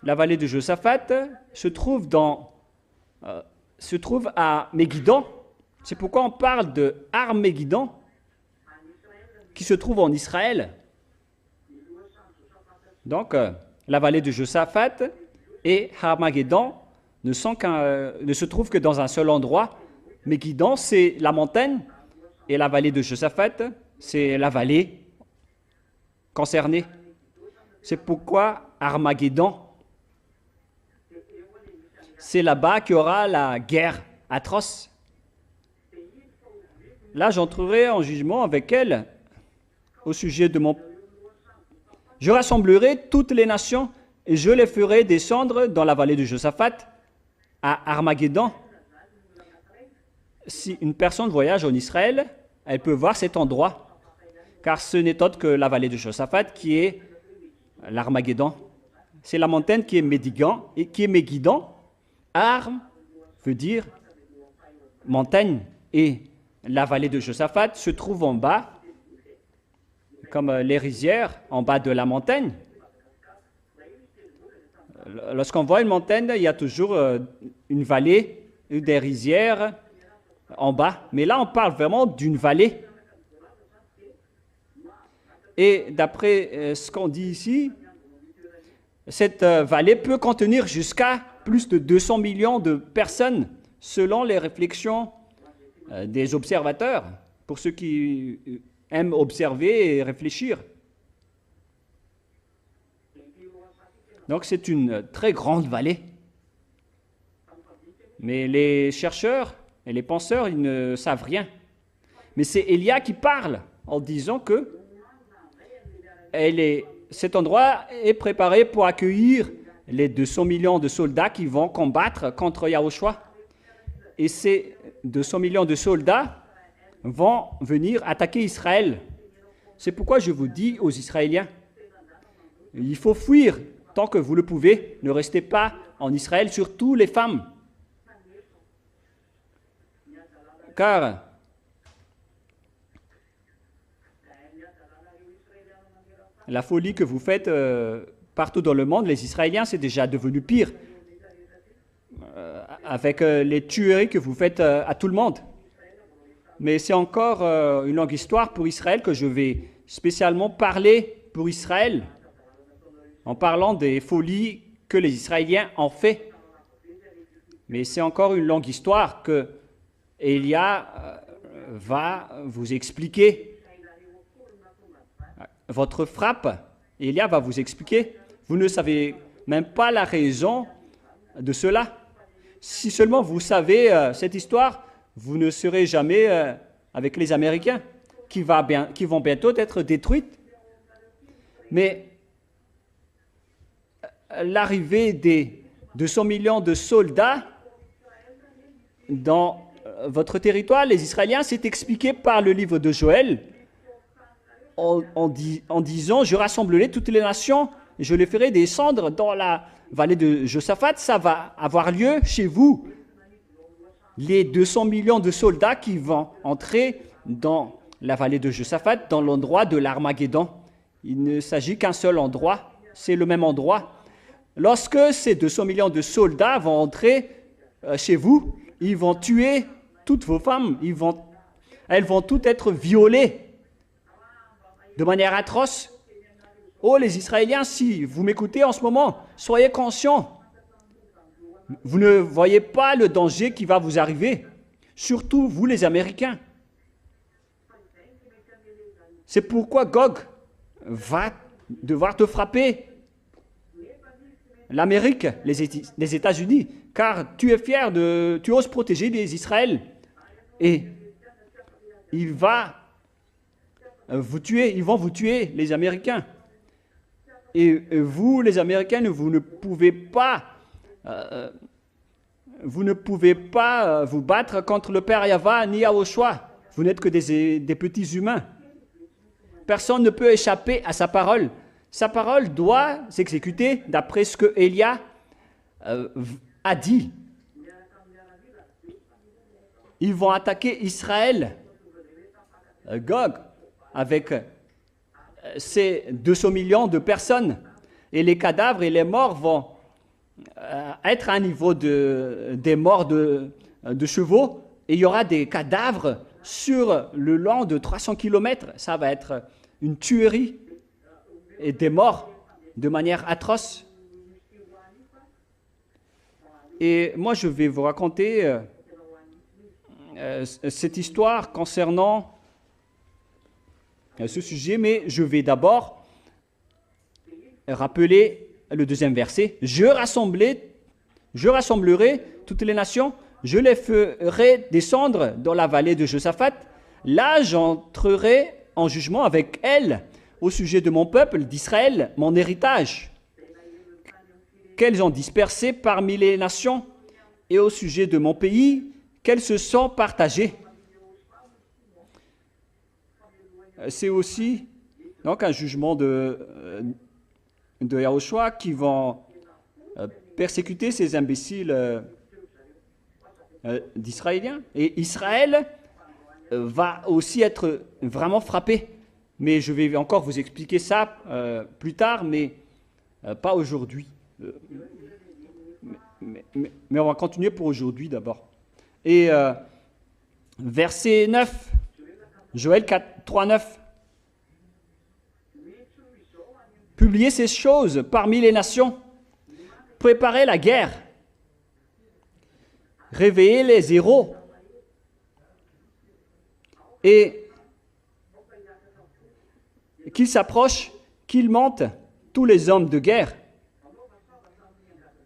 La vallée de Josaphat se trouve à Méguidon. C'est pourquoi on parle de Arméguidon, qui se trouve en Israël. Donc, la vallée de Josaphat et Armageddon ne se trouvent que dans un seul endroit. Méguidon, c'est la montagne, et la vallée de Josaphat, c'est la vallée concernée. C'est pourquoi Armageddon, c'est là-bas qu'il y aura la guerre atroce. Là, j'entrerai en jugement avec elle au sujet de mon... Je rassemblerai toutes les nations et je les ferai descendre dans la vallée de Josaphat à Armageddon. Si une personne voyage en Israël, elle peut voir cet endroit, car ce n'est autre que la vallée de Josaphat qui est l'Armageddon. C'est la montagne qui est Méguidon. Arm veut dire montagne, et la vallée de Josaphat se trouve en bas, comme les rizières en bas de la montagne. Lorsqu'on voit une montagne, il y a toujours une vallée, des rizières en bas. Mais là, on parle vraiment d'une vallée. Et d'après ce qu'on dit ici, cette vallée peut contenir jusqu'à plus de 200 millions de personnes, selon les réflexions des observateurs, pour ceux qui aiment observer et réfléchir. Donc c'est une très grande vallée. Mais les chercheurs et les penseurs, ils ne savent rien. Mais c'est Élia qui parle en disant que cet endroit est préparé pour accueillir les 200 millions de soldats qui vont combattre contre Yahushua. Et ces 200 millions de soldats vont venir attaquer Israël. C'est pourquoi je vous dis aux Israéliens, il faut fuir tant que vous le pouvez. Ne restez pas en Israël, surtout les femmes. Car la folie que vous faites partout dans le monde, les Israéliens, c'est déjà devenu pire. Avec les tueries que vous faites à tout le monde. Mais c'est encore une longue histoire pour Israël que je vais spécialement parler pour Israël en parlant des folies que les Israéliens ont fait. Mais c'est encore une longue histoire que Élia va vous expliquer. Votre frappe, Élia va vous expliquer. Vous ne savez même pas la raison de cela. Si seulement vous savez cette histoire, vous ne serez jamais avec les Américains qui vont bientôt être détruites. Mais l'arrivée des 200 millions de soldats dans votre territoire, les Israéliens, c'est expliqué par le livre de Joël en disant « Je rassemblerai toutes les nations et je les ferai descendre dans la vallée de Josaphat. » Ça va avoir lieu chez vous. Les 200 millions de soldats qui vont entrer dans la vallée de Josaphat, dans l'endroit de l'Armageddon. Il ne s'agit qu'un seul endroit, c'est le même endroit. Lorsque ces 200 millions de soldats vont entrer chez vous, ils vont tuer toutes vos femmes, elles vont toutes être violées de manière atroce. Oh les Israéliens, si vous m'écoutez en ce moment, soyez conscients. Vous ne voyez pas le danger qui va vous arriver, surtout vous les Américains. C'est pourquoi Gog va devoir te frapper. L'Amérique, les États-Unis, car tu es fier tu oses protéger les Israël. Et ils vont vous tuer, les Américains. Et vous, les Américains, vous ne pouvez pas vous battre contre le Père Yahva ni Yahushua. Vous n'êtes que des petits humains. Personne ne peut échapper à sa parole. Sa parole doit s'exécuter d'après ce que Élia a dit. Ils vont attaquer Israël, Gog, avec ces 200 millions de personnes. Et les cadavres et les morts vont être à un niveau des morts de chevaux. Et il y aura des cadavres sur le long de 300 km. Ça va être une tuerie et des morts de manière atroce. Et moi, je vais vous raconter cette histoire concernant ce sujet, mais je vais d'abord rappeler le deuxième verset. Je rassemblerai toutes les nations, je les ferai descendre dans la vallée de Josaphat. Là, j'entrerai en jugement avec elles au sujet de mon peuple d'Israël, mon héritage, qu'elles ont dispersé parmi les nations, et au sujet de mon pays, qu'elles se sont partagées. C'est aussi donc un jugement de Yahushua qui vont persécuter ces imbéciles d'Israéliens. Et Israël va aussi être vraiment frappé. Mais je vais encore vous expliquer ça plus tard, mais pas aujourd'hui. Mais on va continuer pour aujourd'hui d'abord. Et verset 9, Joël 3, 9. Publiez ces choses parmi les nations. Préparez la guerre. Réveillez les héros. Et qu'ils s'approchent, qu'ils montent, tous les hommes de guerre.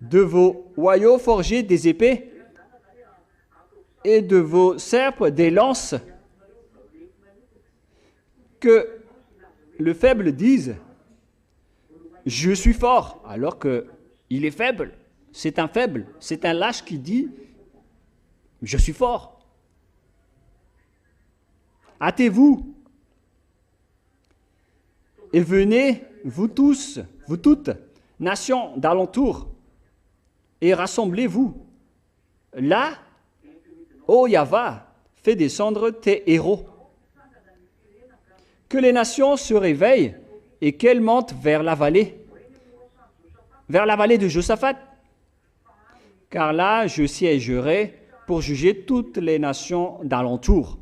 De vos hoyaux forgés des épées et de vos serpes des lances. Que le faible dise « Je suis fort », alors qu'il est faible. C'est un faible, c'est un lâche qui dit « Je suis fort ». Hâtez-vous et venez, vous tous, vous toutes, nations d'alentour, et rassemblez-vous. Là, ô Yahva, fais descendre tes héros. Que les nations se réveillent et qu'elles montent vers la vallée de Josaphat. Car là, je siégerai pour juger toutes les nations d'alentour.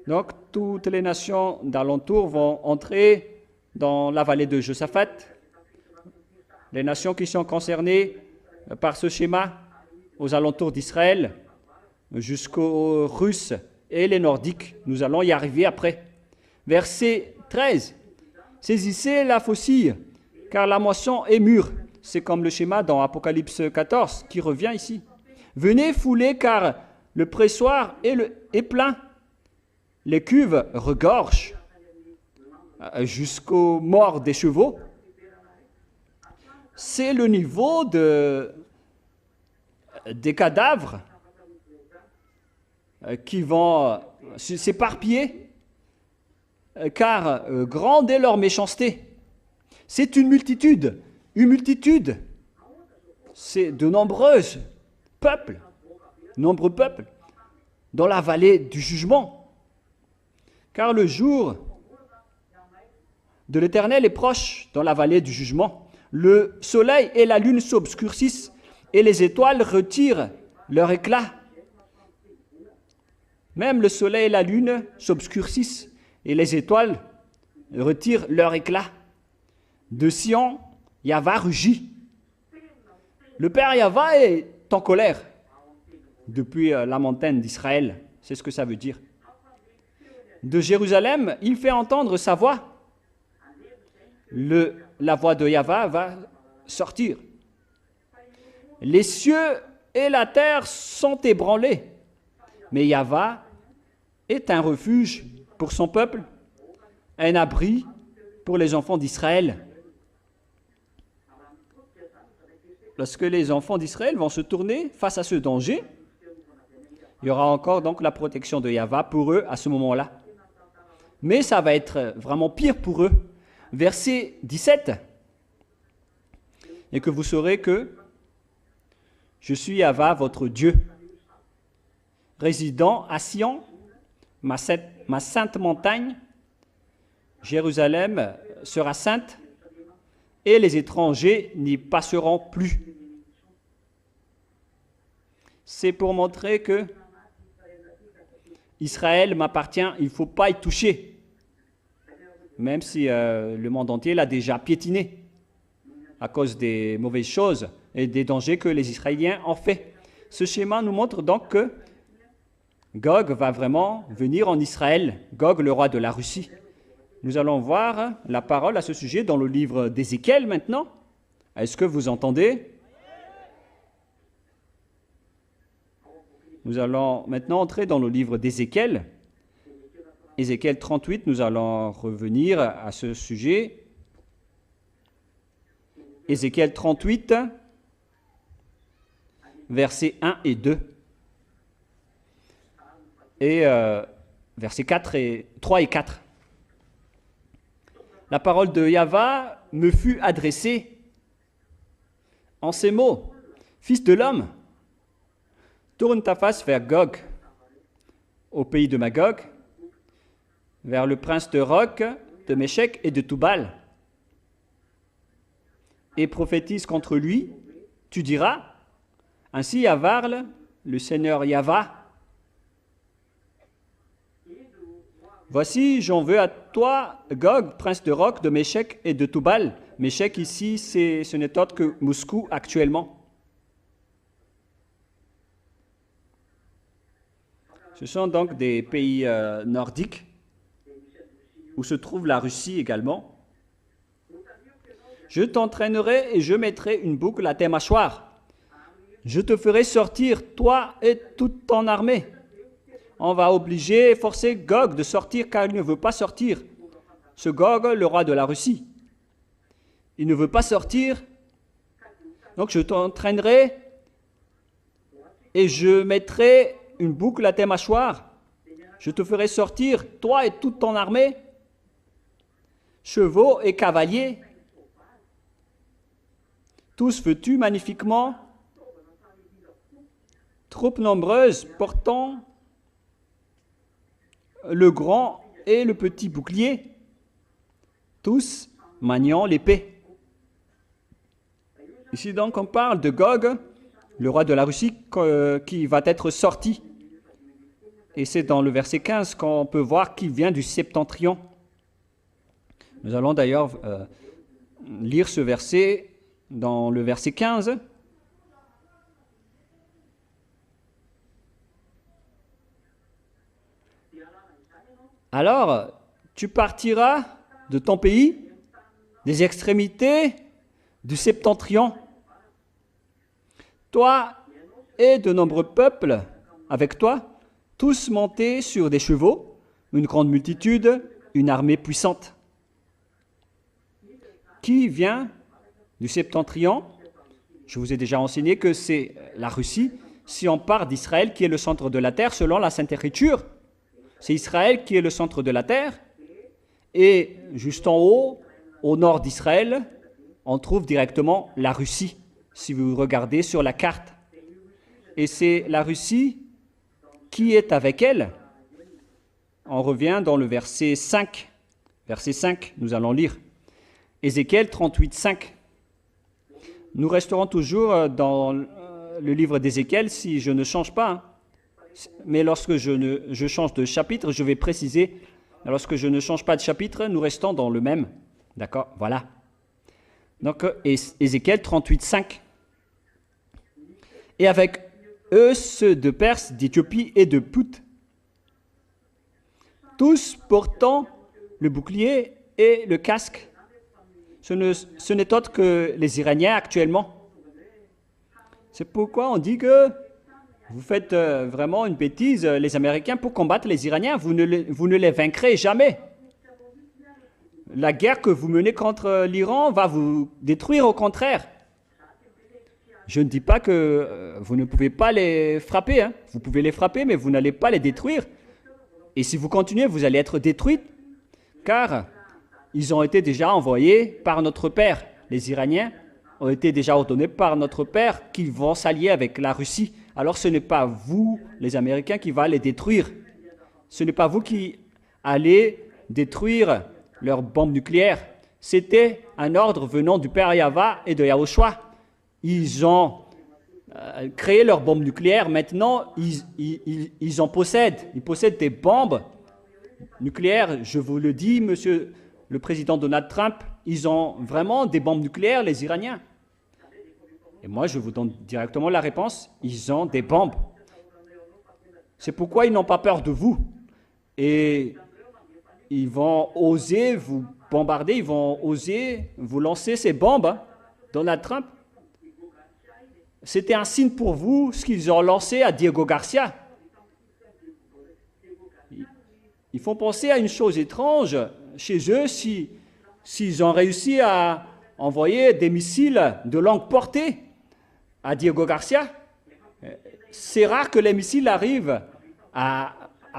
Donc, toutes les nations d'alentour vont entrer dans la vallée de Josaphat. Les nations qui sont concernées par ce schéma aux alentours d'Israël, jusqu'aux Russes et les Nordiques. Nous allons y arriver après. Verset 13. Saisissez la faucille, car la moisson est mûre. C'est comme le schéma dans Apocalypse 14 qui revient ici. Venez fouler, car le pressoir est plein. Les cuves regorgent jusqu'aux morts des chevaux. C'est le niveau des cadavres qui vont s'éparpiller, car grande est leur méchanceté. C'est une multitude, c'est de nombreux peuples dans la vallée du jugement. Car le jour de l'Éternel est proche dans la vallée du jugement. Le soleil et la lune s'obscurcissent et les étoiles retirent leur éclat. Même le soleil et la lune s'obscurcissent et les étoiles retirent leur éclat. De Sion, Yahva rugit. Le Père Yahva est en colère depuis la montagne d'Israël. C'est ce que ça veut dire. De Jérusalem, il fait entendre sa voix. La voix de Yahva va sortir. Les cieux et la terre sont ébranlés. Mais Yahva est un refuge pour son peuple, un abri pour les enfants d'Israël. Lorsque les enfants d'Israël vont se tourner face à ce danger, il y aura encore donc la protection de Yahva pour eux à ce moment-là. Mais ça va être vraiment pire pour eux. Verset 17. Et que vous saurez que je suis Yahva, votre Dieu, résidant à Sion, ma sainte montagne. Jérusalem sera sainte et les étrangers n'y passeront plus. C'est pour montrer que Israël m'appartient, il ne faut pas y toucher. Même si le monde entier l'a déjà piétiné à cause des mauvaises choses et des dangers que les Israéliens ont fait. Ce schéma nous montre donc que Gog va vraiment venir en Israël, Gog, le roi de la Russie. Nous allons voir la parole à ce sujet dans le livre d'Ézéchiel maintenant. Est-ce que vous entendez? Nous allons maintenant entrer dans le livre d'Ézéchiel. Ézéchiel 38, nous allons revenir à ce sujet. Ézéchiel 38, versets 1 et 2. Et versets 3 et 4. La parole de Yahva me fut adressée en ces mots. Fils de l'homme, tourne ta face vers Gog, au pays de Magog, vers le prince de Roc, de Méshec et de Toubal, et prophétise contre lui. Tu diras, ainsi Yavarle, le Seigneur Yahva, voici, j'en veux à toi, Gog, prince de Roc, de Méshec et de Toubal. Méshec ici, ce n'est autre que Moscou actuellement. Ce sont donc des pays nordiques où se trouve la Russie également. Je t'entraînerai et je mettrai une boucle à tes mâchoires. Je te ferai sortir, toi et toute ton armée. On va obliger, forcer Gog de sortir car il ne veut pas sortir. Ce Gog, le roi de la Russie. Il ne veut pas sortir. Donc je t'entraînerai et je mettrai une boucle à tes mâchoires. Je te ferai sortir, toi et toute ton armée, chevaux et cavaliers, tous vêtus magnifiquement, troupes nombreuses portant le grand et le petit bouclier, tous maniant l'épée. Ici donc on parle de Gog, le roi de la Russie, qui va être sorti. Et c'est dans le verset 15 qu'on peut voir qu'il vient du septentrion. Nous allons d'ailleurs lire ce verset dans le verset 15. Alors, tu partiras de ton pays, des extrémités du septentrion, toi et de nombreux peuples avec toi, tous montés sur des chevaux, une grande multitude, une armée puissante. Qui vient du septentrion? Je vous ai déjà enseigné que c'est la Russie. Si on part d'Israël, qui est le centre de la terre, selon la Sainte Écriture, c'est Israël qui est le centre de la terre. Et juste en haut, au nord d'Israël, on trouve directement la Russie, si vous regardez sur la carte. Et c'est la Russie qui est avec elle. On revient dans le verset 5. Verset 5, nous allons lire. Ézéchiel 38, 5. Nous resterons toujours dans le livre d'Ézéchiel si je ne change pas. Hein. Mais lorsque je change de chapitre, je vais préciser. Lorsque je ne change pas de chapitre, nous restons dans le même. D'accord? Voilà. Donc, Ézéchiel 38, 5. Et avec eux, ceux de Perse, d'Éthiopie et de Pout, tous portant le bouclier et le casque. Ce n'est autre que les Iraniens actuellement. C'est pourquoi on dit que vous faites vraiment une bêtise, les Américains, pour combattre les Iraniens. Vous ne les vaincrez jamais. La guerre que vous menez contre l'Iran va vous détruire au contraire. Je ne dis pas que vous ne pouvez pas les frapper. Hein. Vous pouvez les frapper, mais vous n'allez pas les détruire. Et si vous continuez, vous allez être détruits, car ils ont été déjà envoyés par notre père. Les Iraniens ont été déjà ordonnés par notre père qu'ils vont s'allier avec la Russie. Alors ce n'est pas vous, les Américains, qui va les détruire. Ce n'est pas vous qui allez détruire leurs bombes nucléaires. C'était un ordre venant du père Yahva et de Yahushua. Ils ont créé leurs bombes nucléaires. Maintenant, ils en possèdent. Ils possèdent des bombes nucléaires. Je vous le dis, monsieur le président Donald Trump, ils ont vraiment des bombes nucléaires, les Iraniens. Et moi, je vous donne directement la réponse. Ils ont des bombes. C'est pourquoi ils n'ont pas peur de vous. Et ils vont oser vous bombarder, ils vont oser vous lancer ces bombes. Hein. Donald Trump, c'était un signe pour vous, ce qu'ils ont lancé à Diego Garcia. Ils font penser à une chose étrange chez eux s'ils ont réussi à envoyer des missiles de longue portée à Diego Garcia. C'est rare que les missiles arrivent à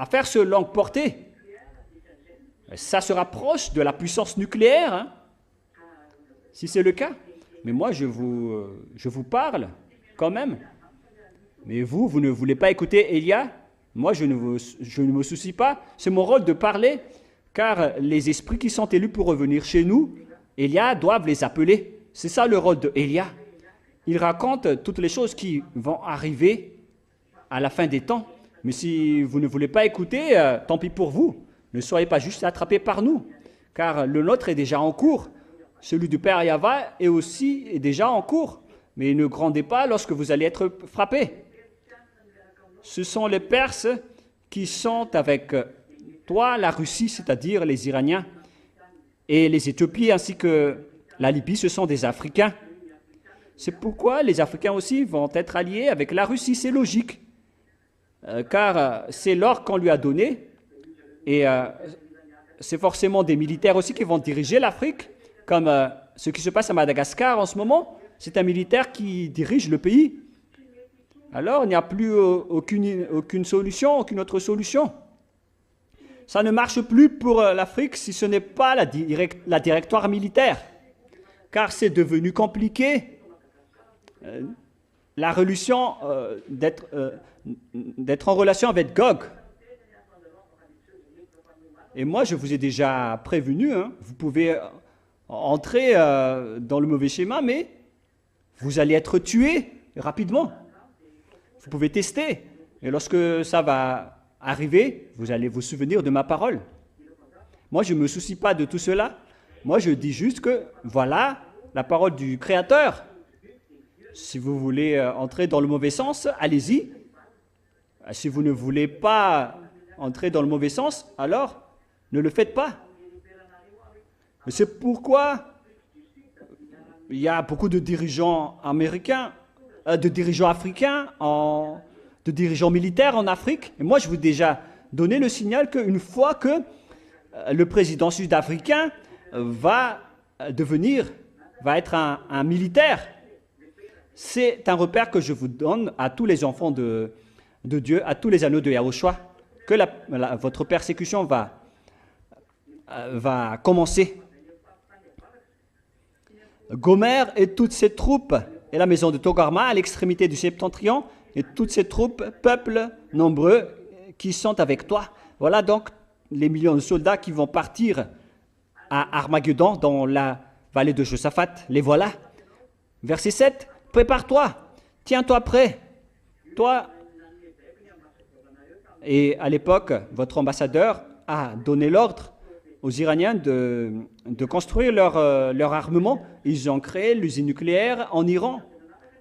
faire ce longue portée. Ça se rapproche de la puissance nucléaire, hein, si c'est le cas. Mais moi, je vous parle quand même. Mais vous ne voulez pas écouter Élia. Moi, je ne me soucie pas. C'est mon rôle de parler, car les esprits qui sont élus pour revenir chez nous, Élia doivent les appeler. C'est ça le rôle de Élia. Il raconte toutes les choses qui vont arriver à la fin des temps. Mais si vous ne voulez pas écouter, tant pis pour vous. Ne soyez pas juste attrapés par nous, car le nôtre est déjà en cours. Celui du Père Yahva est déjà en cours. Mais ne grondez pas lorsque vous allez être frappés. Ce sont les Perses qui sont avec toi, la Russie, c'est-à-dire les Iraniens, et les Éthiopies ainsi que la Libye, ce sont des Africains. C'est pourquoi les Africains aussi vont être alliés avec la Russie, c'est logique, car c'est l'or qu'on lui a donné, et c'est forcément des militaires aussi qui vont diriger l'Afrique, comme ce qui se passe à Madagascar en ce moment. C'est un militaire qui dirige le pays. Alors, il n'y a plus aucune solution, aucune autre solution. Ça ne marche plus pour l'Afrique si ce n'est pas la directoire militaire, car c'est devenu compliqué. La religion d'être en relation avec Gog. Et moi, je vous ai déjà prévenu, hein, vous pouvez entrer dans le mauvais schéma, mais vous allez être tué rapidement. Vous pouvez tester. Et lorsque ça va arriver, vous allez vous souvenir de ma parole. Moi, je ne me soucie pas de tout cela. Moi, je dis juste que voilà la parole du Créateur. Si vous voulez entrer dans le mauvais sens, allez-y. Si vous ne voulez pas entrer dans le mauvais sens, alors ne le faites pas. C'est pourquoi il y a beaucoup de dirigeants américains, de dirigeants africains, de dirigeants militaires en Afrique. Et moi, je vous ai déjà donné le signal qu'une fois que le président sud-africain va être un militaire, c'est un repère que je vous donne à tous les enfants de Dieu, à tous les anneaux de Yahushua, que votre persécution va commencer. Gomer et toutes ses troupes, et la maison de Togarma à l'extrémité du septentrion, et toutes ses troupes, peuples nombreux qui sont avec toi. Voilà donc les millions de soldats qui vont partir à Armageddon dans la vallée de Josaphat. Les voilà. Verset 7. Prépare-toi, tiens-toi prêt. Toi, et à l'époque, votre ambassadeur a donné l'ordre aux Iraniens de construire leur armement. Ils ont créé l'usine nucléaire en Iran.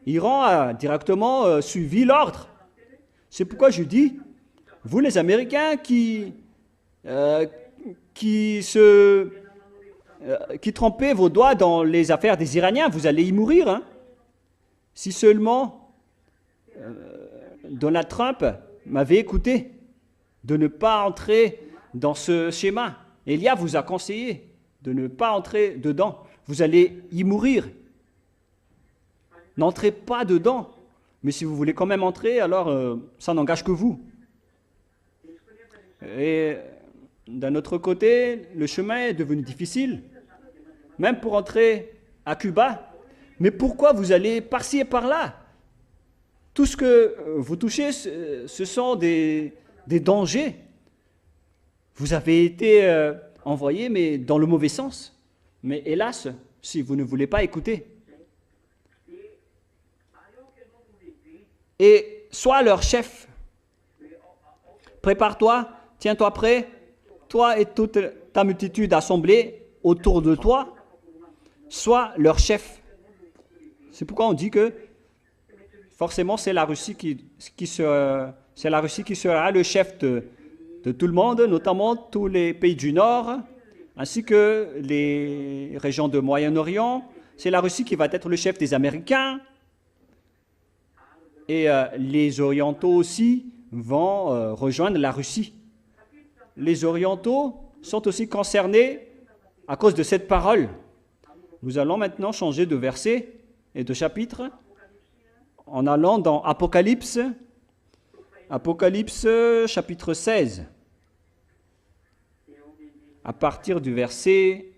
L'Iran a directement suivi l'ordre. C'est pourquoi je dis, vous les Américains qui trempez vos doigts dans les affaires des Iraniens, vous allez y mourir. Hein. Si seulement Donald Trump m'avait écouté de ne pas entrer dans ce schéma. Elia vous a conseillé de ne pas entrer dedans. Vous allez y mourir. N'entrez pas dedans. Mais si vous voulez quand même entrer, alors ça n'engage que vous. Et d'un autre côté, le chemin est devenu difficile, même pour entrer à Cuba. Mais pourquoi vous allez par-ci et par-là? Tout ce que vous touchez, ce sont des dangers. Vous avez été envoyé, mais dans le mauvais sens. Mais hélas, si vous ne voulez pas écouter. Et sois leur chef. Prépare-toi, tiens-toi prêt, toi et toute ta multitude assemblée autour de toi, sois leur chef. C'est pourquoi on dit que forcément c'est la Russie qui sera le chef de tout le monde, notamment tous les pays du Nord, ainsi que les régions de Moyen-Orient. C'est la Russie qui va être le chef des Américains. Et les Orientaux aussi vont rejoindre la Russie. Les Orientaux sont aussi concernés à cause de cette parole. Nous allons maintenant changer de verset et de chapitre en allant dans Apocalypse, chapitre 16, à partir du verset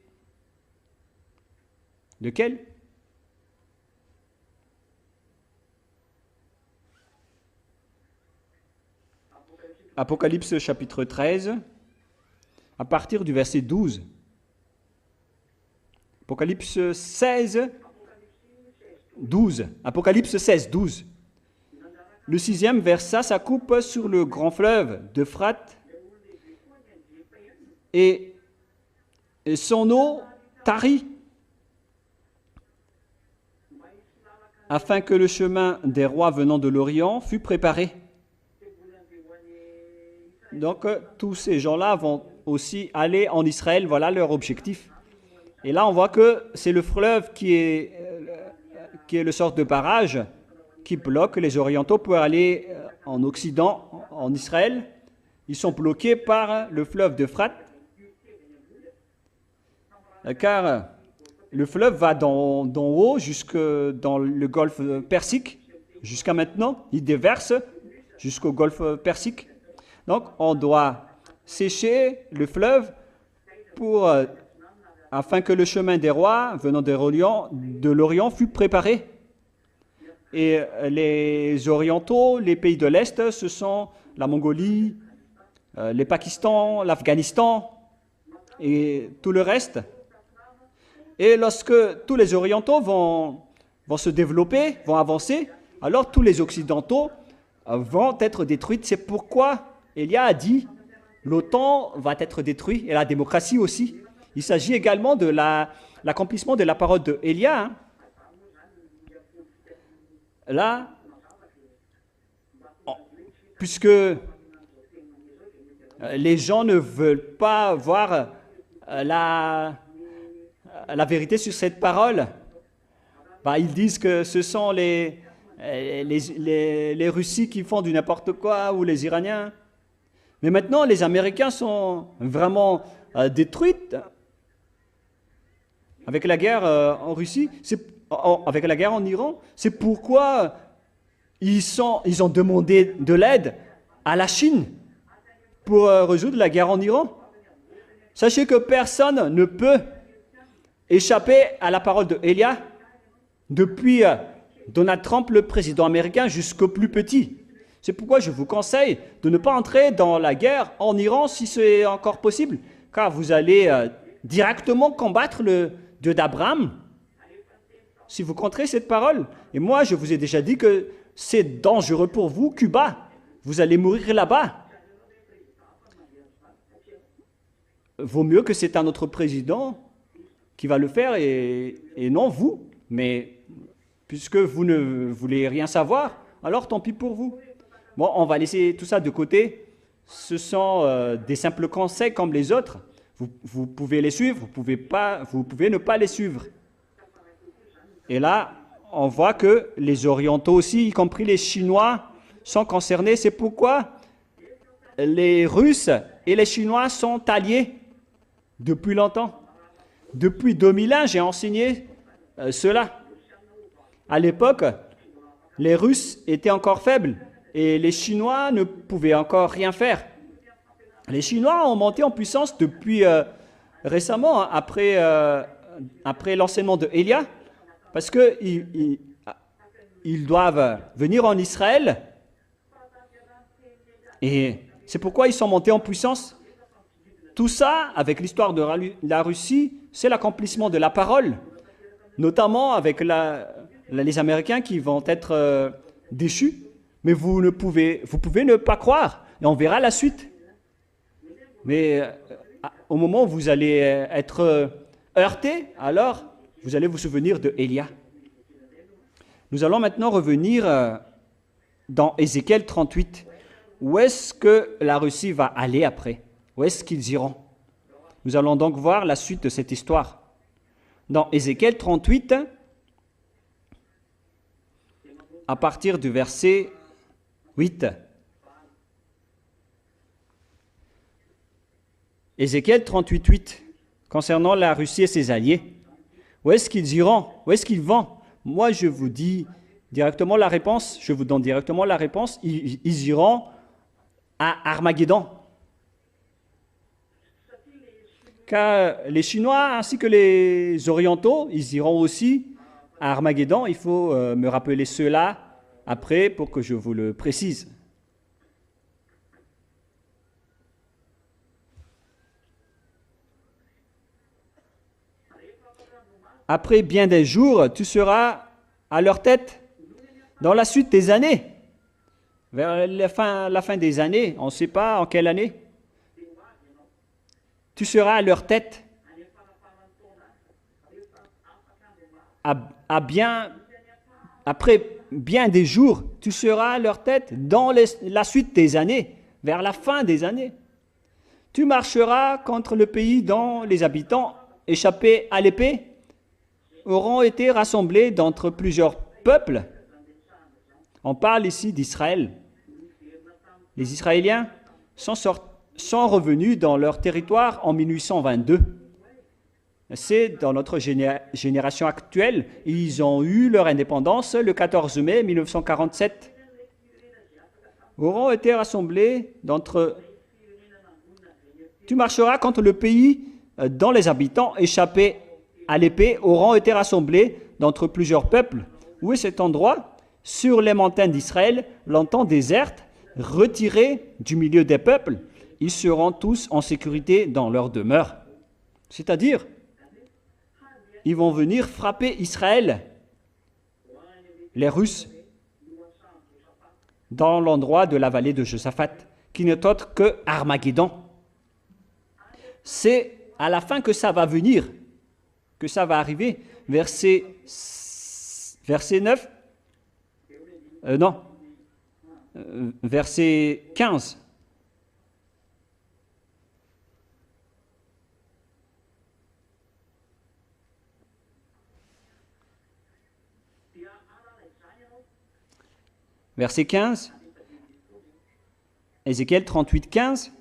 de quel? Apocalypse chapitre 13, à partir du verset 12. Apocalypse 16, 12. Apocalypse 16, 12. Le 6e verset, ça coupe sur le grand fleuve d'Euphrate et son eau tarit, afin que le chemin des rois venant de l'Orient fût préparé. Donc, tous ces gens-là vont aussi aller en Israël, voilà leur objectif. Et là, on voit que c'est le fleuve qui est le sorte de barrage qui bloque les Orientaux pour aller en Occident, en Israël. Ils sont bloqués par le fleuve d'Euphrate, car le fleuve va d'en haut jusque dans le golfe Persique, jusqu'à maintenant. Il déverse jusqu'au golfe Persique. Donc, on doit sécher le fleuve afin que le chemin des rois venant de l'Orient fût préparé. Et les Orientaux, les pays de l'Est, ce sont la Mongolie, le Pakistan, l'Afghanistan et tout le reste. Et lorsque tous les Orientaux vont se développer, vont avancer, alors tous les Occidentaux vont être détruits. C'est pourquoi Élia a dit, l'OTAN va être détruit et la démocratie aussi. Il s'agit également de l'accomplissement de la parole de Élia. Hein. Là, puisque les gens ne veulent pas voir la vérité sur cette parole, bah, ils disent que ce sont les Russes qui font du n'importe quoi ou les Iraniens. Mais maintenant, les Américains sont vraiment détruits avec la guerre en Russie, avec la guerre en Iran. C'est pourquoi ils ont demandé de l'aide à la Chine pour résoudre la guerre en Iran. Sachez que personne ne peut échapper à la parole de Élia, depuis Donald Trump, le président américain, jusqu'au plus petit. C'est pourquoi je vous conseille de ne pas entrer dans la guerre en Iran si c'est encore possible, car vous allez directement combattre le Dieu d'Abraham si vous contraignez cette parole. Et moi, je vous ai déjà dit que c'est dangereux pour vous, Cuba. Vous allez mourir là-bas. Vaut mieux que c'est un autre président qui va le faire et non vous. Mais puisque vous ne voulez rien savoir, alors tant pis pour vous. Bon, on va laisser tout ça de côté. Ce sont des simples conseils comme les autres. Vous pouvez les suivre, vous pouvez ne pas les suivre. Et là, on voit que les Orientaux aussi, y compris les Chinois, sont concernés. C'est pourquoi les Russes et les Chinois sont alliés depuis longtemps. Depuis 2001, j'ai enseigné cela. À l'époque, les Russes étaient encore faibles et les Chinois ne pouvaient encore rien faire. Les Chinois ont monté en puissance depuis récemment, après l'enseignement de Élia, parce qu'ils doivent venir en Israël. Et c'est pourquoi ils sont montés en puissance. Tout ça, avec l'histoire de la Russie, c'est l'accomplissement de la parole, notamment avec les Américains qui vont être déchus. Mais vous pouvez ne pas croire, et on verra la suite. Mais au moment où vous allez être heurté, alors vous allez vous souvenir de Élia. Nous allons maintenant revenir dans Ézéchiel 38. Où est-ce que la Russie va aller après? Où est-ce qu'ils iront? Nous allons donc voir la suite de cette histoire. Dans Ézéchiel 38, à partir du verset 8. Ézéchiel 38, 8, concernant la Russie et ses alliés. Où est-ce qu'ils iront? Où est-ce qu'ils vont? Moi, je vous dis directement la réponse. Je vous donne directement la réponse. Ils iront à Armageddon. Car les Chinois ainsi que les Orientaux, ils iront aussi à Armageddon. Il faut me rappeler cela après pour que je vous le précise. Après bien des jours, tu seras à leur tête dans la suite des années. Vers la fin des années, on ne sait pas en quelle année. Tu seras à leur tête. Après bien des jours, tu seras à leur tête dans la suite des années, vers la fin des années. Tu marcheras contre le pays dont les habitants, échappés à l'épée, auront été rassemblés d'entre plusieurs peuples. On parle ici d'Israël. Les Israéliens sont revenus dans leur territoire en 1822. C'est dans notre génération actuelle. Ils ont eu leur indépendance le 14 mai 1947. Auront été rassemblés d'entre... Tu marcheras contre le pays dont les habitants échappés à l'épée auront été rassemblés d'entre plusieurs peuples. Où est cet endroit? Sur les montagnes d'Israël, longtemps désertes, retirés du milieu des peuples. Ils seront tous en sécurité dans leur demeure. C'est-à-dire, ils vont venir frapper Israël, les Russes, dans l'endroit de la vallée de Josaphat. qui n'est autre que Armageddon. C'est à la fin que ça va venir, que ça va arriver. Verset 9, non, verset 15. Verset 15, Ézéchiel 38, 15.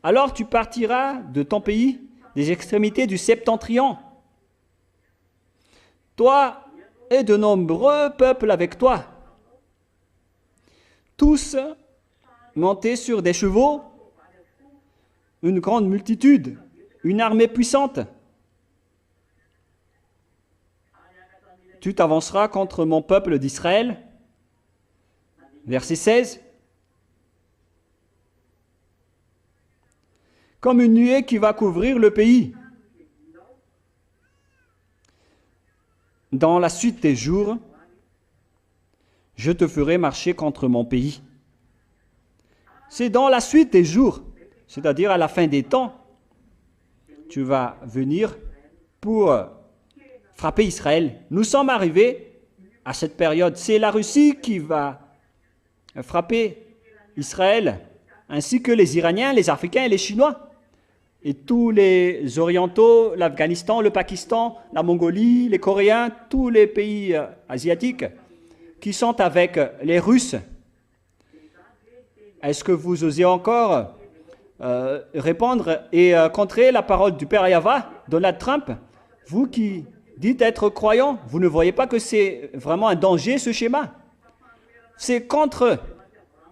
Alors tu partiras de ton pays, des extrémités du septentrion, toi et de nombreux peuples avec toi, tous montés sur des chevaux, une grande multitude, une armée puissante. Tu t'avanceras contre mon peuple d'Israël. Verset 16. Comme une nuée qui va couvrir le pays. Dans la suite des jours, je te ferai marcher contre mon pays. C'est dans la suite des jours, c'est-à-dire à la fin des temps, tu vas venir pour frapper Israël. Nous sommes arrivés à cette période. C'est la Russie qui va frapper Israël, ainsi que les Iraniens, les Africains et les Chinois. Et tous les Orientaux, l'Afghanistan, le Pakistan, la Mongolie, les Coréens, tous les pays asiatiques qui sont avec les Russes. Est-ce que vous osez encore répondre et contrer la parole du Père Yahva, Donald Trump? Vous qui dites être croyant, vous ne voyez pas que c'est vraiment un danger ce schéma? C'est contre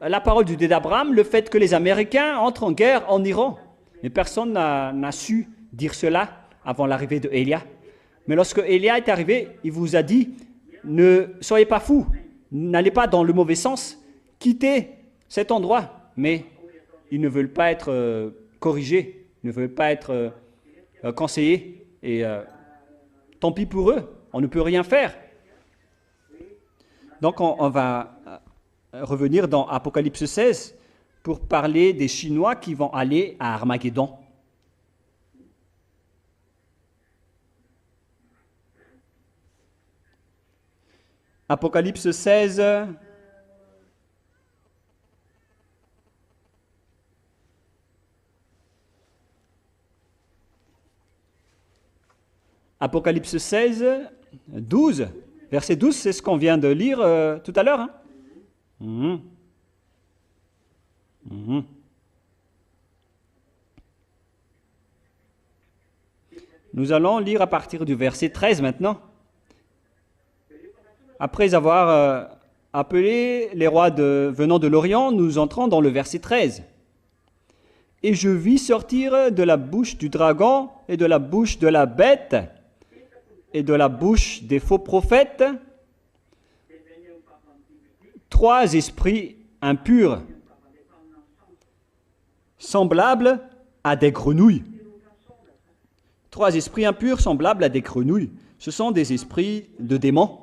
la parole du Dieu d'Abraham, le fait que les Américains entrent en guerre en Iran. Mais personne n'a su dire cela avant l'arrivée de Élia. Mais lorsque Élia est arrivé, il vous a dit, ne soyez pas fous, n'allez pas dans le mauvais sens, quittez cet endroit. Mais ils ne veulent pas être corrigés, ne veulent pas être conseillés. Et tant pis pour eux, on ne peut rien faire. Donc on va revenir dans Apocalypse 16 pour parler des Chinois qui vont aller à Armageddon. Apocalypse 16. Apocalypse 16, 12. Verset 12, c'est ce qu'on vient de lire tout à l'heure. Hein? Nous allons lire à partir du verset 13 maintenant. Après avoir appelé les rois venant de l'Orient, nous entrons dans le verset 13. Et je vis sortir de la bouche du dragon et de la bouche de la bête et de la bouche des faux prophètes 3 esprits impurs, semblables à des grenouilles. 3 esprits impurs semblables à des grenouilles. Ce sont des esprits de démons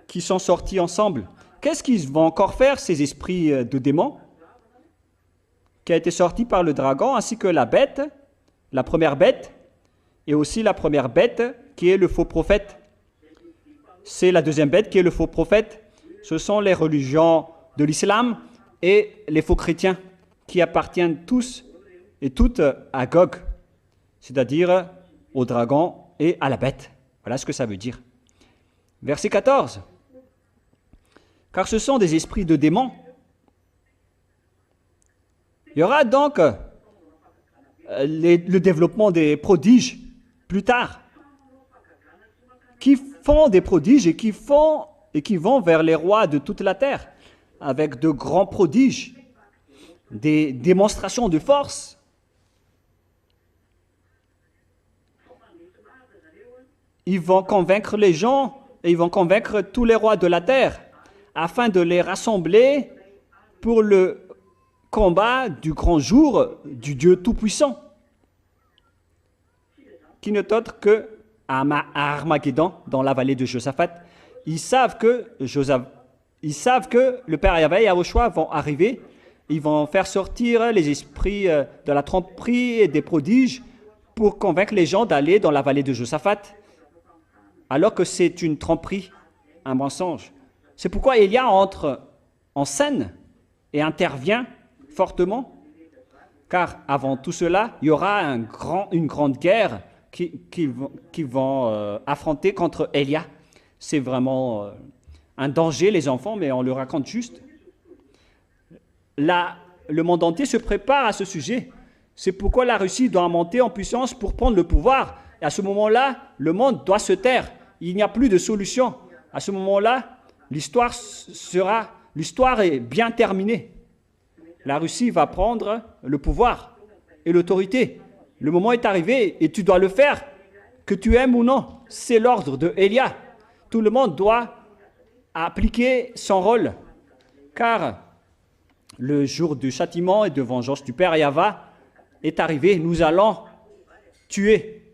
qui sont sortis ensemble. Qu'est-ce qu'ils vont encore faire, ces esprits de démons qui a été sorti par le dragon, ainsi que la bête, la première bête, et aussi la première bête qui est le faux prophète. C'est la deuxième bête qui est le faux prophète. Ce sont les religions de l'islam et les faux chrétiens qui appartiennent tous et toutes à Gog, c'est-à-dire au dragon et à la bête. Voilà ce que ça veut dire. Verset 14. Car ce sont des esprits de démons. Il y aura donc le développement des prodiges plus tard, qui font des prodiges et qui vont vers les rois de toute la terre avec de grands prodiges, des démonstrations de force. Ils vont convaincre les gens et ils vont convaincre tous les rois de la terre afin de les rassembler pour le combat du grand jour du Dieu Tout-Puissant, qui n'est autre que à Armageddon, dans la vallée de Josaphat. Ils savent que ils savent que le Père Yahvé et Yahushua vont arriver. Ils vont faire sortir les esprits de la tromperie et des prodiges pour convaincre les gens d'aller dans la vallée de Josaphat, alors que c'est une tromperie, un mensonge. C'est pourquoi Élia entre en scène et intervient fortement, car avant tout cela, il y aura une grande guerre qui vont affronter contre Élia. C'est vraiment un danger, les enfants, mais on le raconte juste. Là, le monde entier se prépare à ce sujet. C'est pourquoi la Russie doit monter en puissance pour prendre le pouvoir. Et à ce moment-là, le monde doit se taire. Il n'y a plus de solution. À ce moment-là, l'histoire est bien terminée. La Russie va prendre le pouvoir et l'autorité. Le moment est arrivé et tu dois le faire, que tu aimes ou non. C'est l'ordre de Élia. Tout le monde doit appliquer son rôle, car le jour du châtiment et de vengeance du Père Yahvé est arrivé. Nous allons tuer.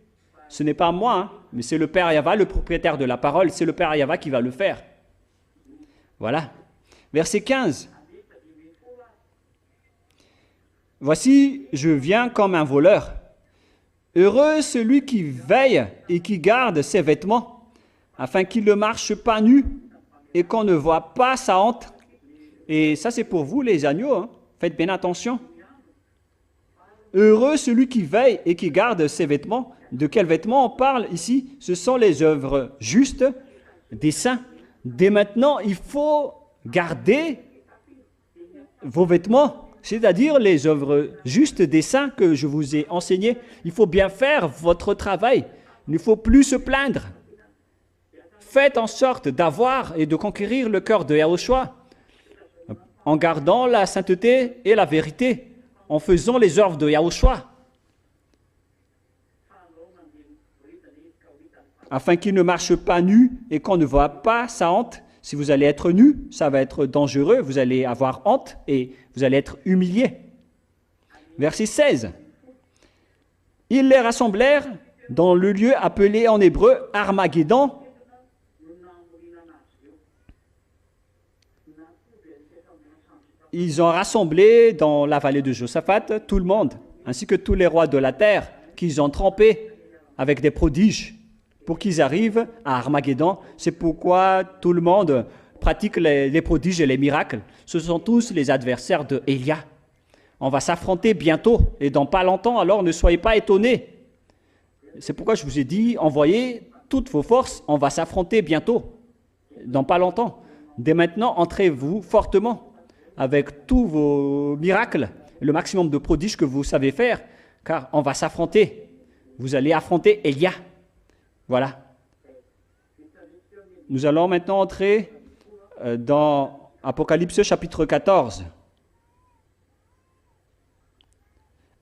Ce n'est pas moi, hein, mais c'est le Père Yahvé, le propriétaire de la parole. C'est le Père Yahvé qui va le faire. Voilà. Verset 15. Voici, je viens comme un voleur. Heureux celui qui veille et qui garde ses vêtements, afin qu'il ne marche pas nu et qu'on ne voit pas sa honte. Et ça, c'est pour vous, les agneaux. Hein. Faites bien attention. Heureux celui qui veille et qui garde ses vêtements. De quels vêtements on parle ici? Ce sont les œuvres justes des saints. Dès maintenant, il faut garder vos vêtements, c'est-à-dire les œuvres justes des saints que je vous ai enseignées. Il faut bien faire votre travail. Il ne faut plus se plaindre. Faites en sorte d'avoir et de conquérir le cœur de Yahushua en gardant la sainteté et la vérité, en faisant les œuvres de Yahushua, afin qu'il ne marche pas nu et qu'on ne voit pas sa honte. Si vous allez être nu, ça va être dangereux, vous allez avoir honte et vous allez être humilié. Verset 16. Ils les rassemblèrent dans le lieu appelé en hébreu Armageddon. Ils ont rassemblé dans la vallée de Josaphat tout le monde, ainsi que tous les rois de la terre, qu'ils ont trempés avec des prodiges pour qu'ils arrivent à Armageddon. C'est pourquoi tout le monde pratique les prodiges et les miracles. Ce sont tous les adversaires de Élia. On va s'affronter bientôt et dans pas longtemps, alors ne soyez pas étonnés. C'est pourquoi je vous ai dit, envoyez toutes vos forces, on va s'affronter bientôt, dans pas longtemps. Dès maintenant, entrez-vous fortement avec tous vos miracles, le maximum de prodiges que vous savez faire, car on va s'affronter. Vous allez affronter Élia. Voilà. Nous allons maintenant entrer dans Apocalypse chapitre 14,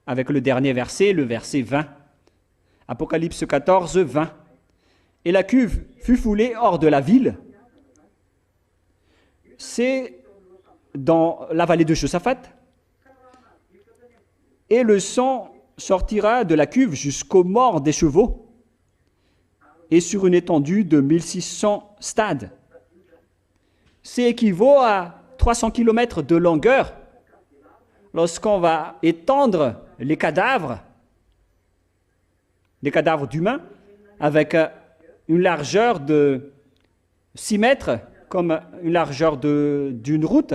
avec le dernier verset, le verset 20. Apocalypse 14, 20. Et la cuve fut foulée hors de la ville. C'est dans la vallée de Josaphat. Et le sang sortira de la cuve jusqu'aux morts des chevaux et sur une étendue de 1600 stades. C'est équivaut à 300 km de longueur lorsqu'on va étendre les cadavres d'humains avec une largeur de 6 mètres, comme une largeur d'une route,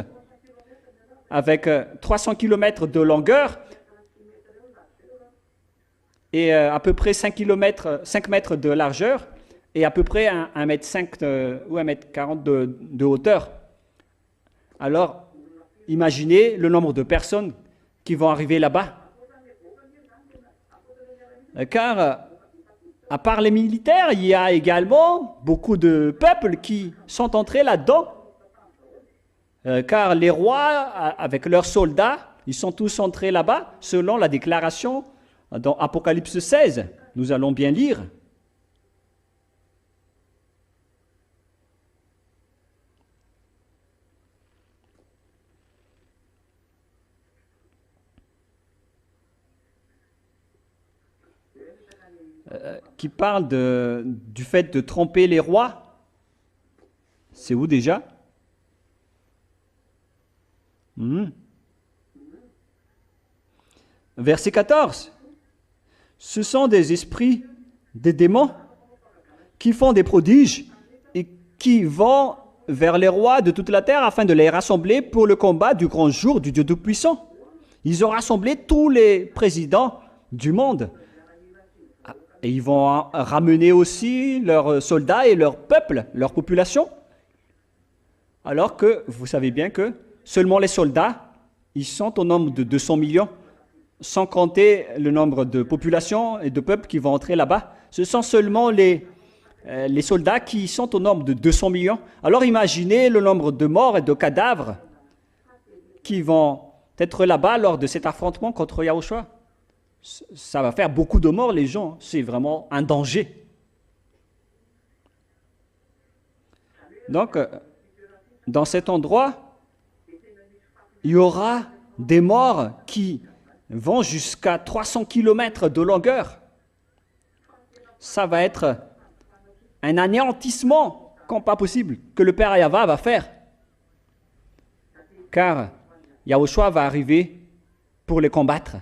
avec 300 km de longueur et à peu près 5 mètres de largeur et à peu près 1,5 m ou 1,40 m de hauteur. Alors, imaginez le nombre de personnes qui vont arriver là-bas. Car, à part les militaires, il y a également beaucoup de peuples qui sont entrés là-dedans. Car les rois, avec leurs soldats, ils sont tous entrés là-bas, selon la déclaration dans Apocalypse 16. Nous allons bien lire. Qui parle du fait de tromper les rois. C'est où déjà? Mhm. Verset 14. Ce sont des esprits, des démons, qui font des prodiges et qui vont vers les rois de toute la terre afin de les rassembler pour le combat du grand jour du Dieu Tout-Puissant. Ils ont rassemblé tous les présidents du monde. Et ils vont ramener aussi leurs soldats et leur peuple, leur population. Alors que vous savez bien que seulement les soldats, ils sont au nombre de 200 millions, sans compter le nombre de populations et de peuples qui vont entrer là-bas. Ce sont seulement les soldats qui sont au nombre de 200 millions. Alors imaginez le nombre de morts et de cadavres qui vont être là-bas lors de cet affrontement contre Yahushua. Ça va faire beaucoup de morts, les gens. C'est vraiment un danger. Donc, dans cet endroit, il y aura des morts qui vont jusqu'à 300 km de longueur. Ça va être un anéantissement comme pas possible que le Père Yahva va faire. Car Yahushua va arriver pour les combattre.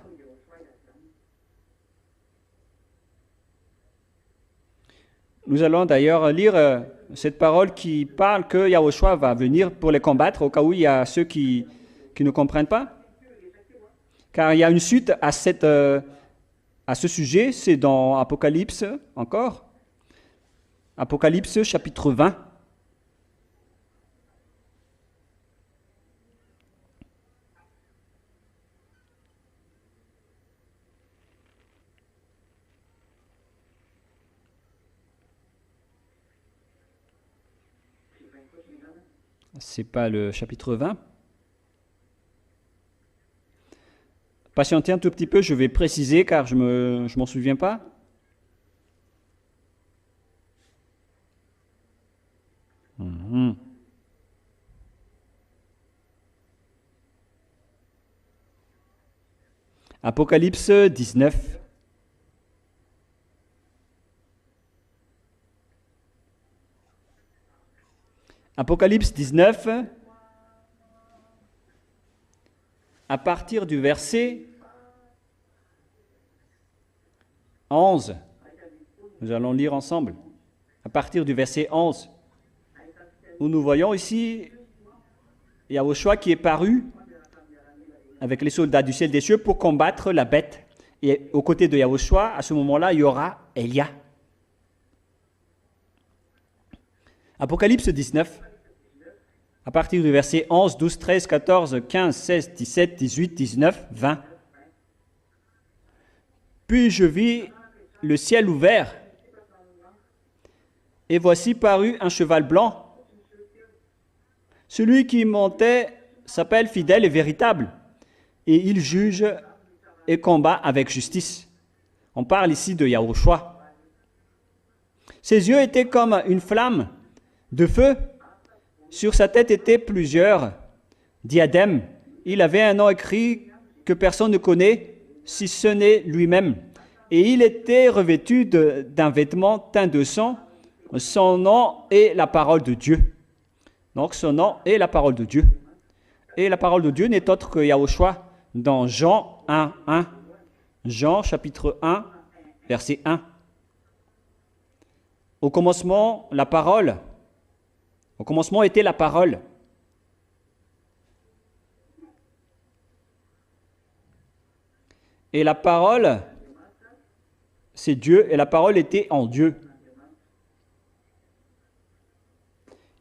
Nous allons d'ailleurs lire cette parole qui parle que Yahushua va venir pour les combattre, au cas où il y a ceux qui ne comprennent pas. Car il y a une suite à ce sujet, c'est dans Apocalypse encore. Apocalypse chapitre 20. C'est pas le chapitre 20. Patientez un tout petit peu, je vais préciser car je m'en souviens pas. Apocalypse 19. Apocalypse 19, à partir du verset 11. Nous allons lire ensemble. À partir du verset 11, où nous voyons ici Yahushua qui est paru avec les soldats du ciel des cieux pour combattre la bête. Et aux côtés de Yahushua, à ce moment-là, il y aura Elia. Apocalypse 19, à partir du verset 11, 12, 13, 14, 15, 16, 17, 18, 19, 20. Puis je vis le ciel ouvert, et voici parut un cheval blanc. Celui qui montait s'appelle fidèle et véritable, et il juge et combat avec justice. On parle ici de Yahushua. Ses yeux étaient comme une flamme de feu. Sur sa tête étaient plusieurs diadèmes. Il avait un nom écrit que personne ne connaît, si ce n'est lui-même. Et il était revêtu d'un vêtement teint de sang. Son nom est la parole de Dieu. Donc son nom est la parole de Dieu. Et la parole de Dieu n'est autre que Yahushua dans Jean 1, 1. Jean chapitre 1, verset 1. Au commencement, la parole. Au commencement était la parole. Et la parole, c'est Dieu, et la parole était en Dieu.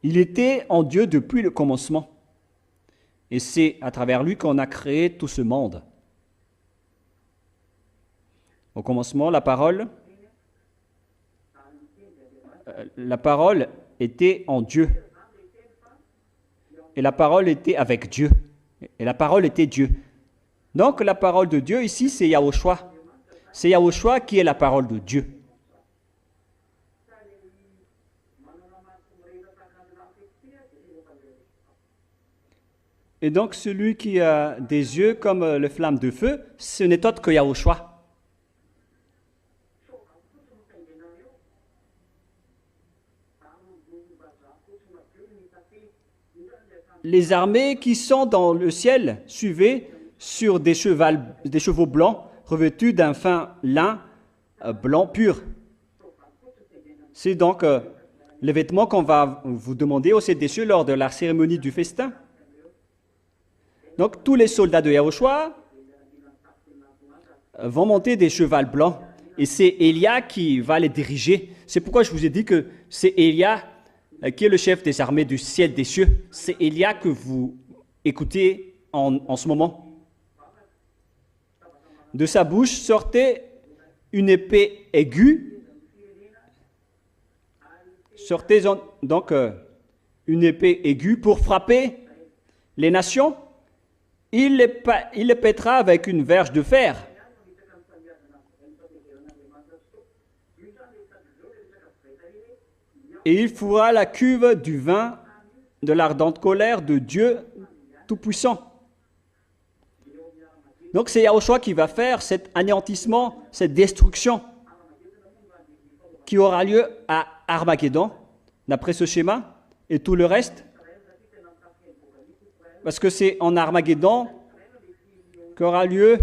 Il était en Dieu depuis le commencement. Et c'est à travers lui qu'on a créé tout ce monde. Au commencement, la parole était en Dieu. Et la parole était avec Dieu. Et la parole était Dieu. Donc la parole de Dieu ici, c'est Yahushua. C'est Yahushua qui est la parole de Dieu. Et donc celui qui a des yeux comme les flammes de feu, ce n'est autre que Yahushua. les armées qui sont dans le ciel suivaient sur des chevaux blancs revêtus d'un fin lin blanc pur. C'est donc les vêtements qu'on va vous demander au ciel des cieux lors de la cérémonie du festin. Donc tous les soldats de Yahushua vont monter des chevaux blancs et c'est Élia qui va les diriger. C'est pourquoi je vous ai dit que c'est Élia qui est le chef des armées du ciel des cieux. C'est Élia que vous écoutez en ce moment. De sa bouche sortait une épée aiguë. Sortait donc une épée aiguë pour frapper les nations. Il les pètera avec une verge de fer. Et il fouera la cuve du vin de l'ardente colère de Dieu Tout-Puissant. Donc c'est Yahushua qui va faire cet anéantissement, cette destruction qui aura lieu à Armageddon, d'après ce schéma, et tout le reste. Parce que c'est en Armageddon qu'aura lieu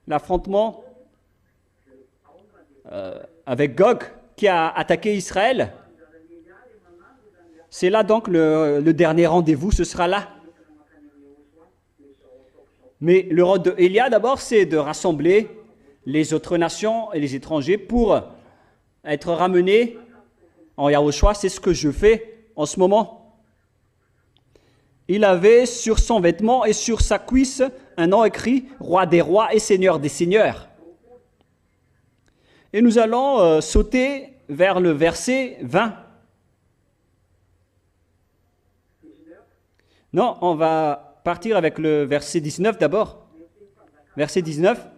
l'affrontement avec Gog qui a attaqué Israël. C'est là donc le dernier rendez-vous, ce sera là. Mais le rôle de Élia d'abord, c'est de rassembler les autres nations et les étrangers pour être ramenés en Yahushua. C'est ce que je fais en ce moment. Il avait sur son vêtement et sur sa cuisse un nom écrit « Roi des rois et Seigneur des seigneurs ». Et nous allons sauter vers le verset 20. Non, on va partir avec le verset 19 d'abord. Verset 19.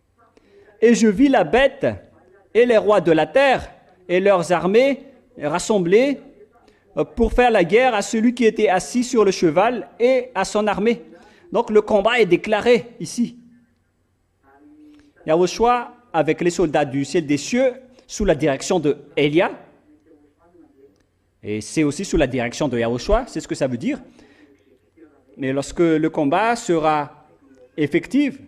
« Et je vis la bête et les rois de la terre et leurs armées rassemblés pour faire la guerre à celui qui était assis sur le cheval et à son armée. » Donc le combat est déclaré ici. Yahushua avec les soldats du ciel des cieux sous la direction de Élia. Et c'est aussi sous la direction de Yahushua, c'est ce que ça veut dire. Mais lorsque le combat sera effectif,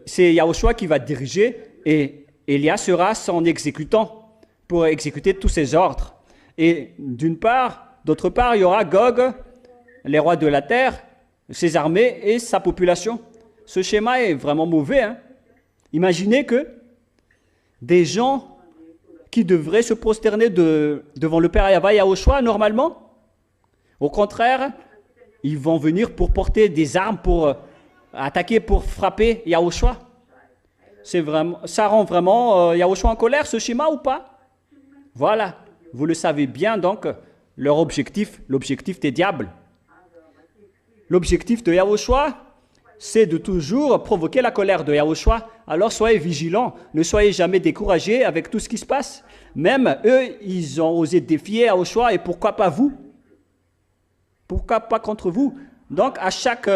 c'est Yahushua qui va diriger et Élia sera son exécutant pour exécuter tous ses ordres. Et d'autre part, il y aura Gog, les rois de la terre, ses armées et sa population. Ce schéma est vraiment mauvais. Imaginez que des gens qui devraient se prosterner devant le Père Yahushua normalement, au contraire, ils vont venir pour porter des armes, pour attaquer, pour frapper Yahushua. Ça rend vraiment Yahushua en colère, ce schéma ou pas? Voilà, vous le savez bien donc, leur objectif, l'objectif des diables. L'objectif de Yahushua, c'est de toujours provoquer la colère de Yahushua. Alors soyez vigilants, ne soyez jamais découragés avec tout ce qui se passe. Même eux, ils ont osé défier Yahushua et pourquoi pas vous? Pourquoi pas contre vous? Donc à chaque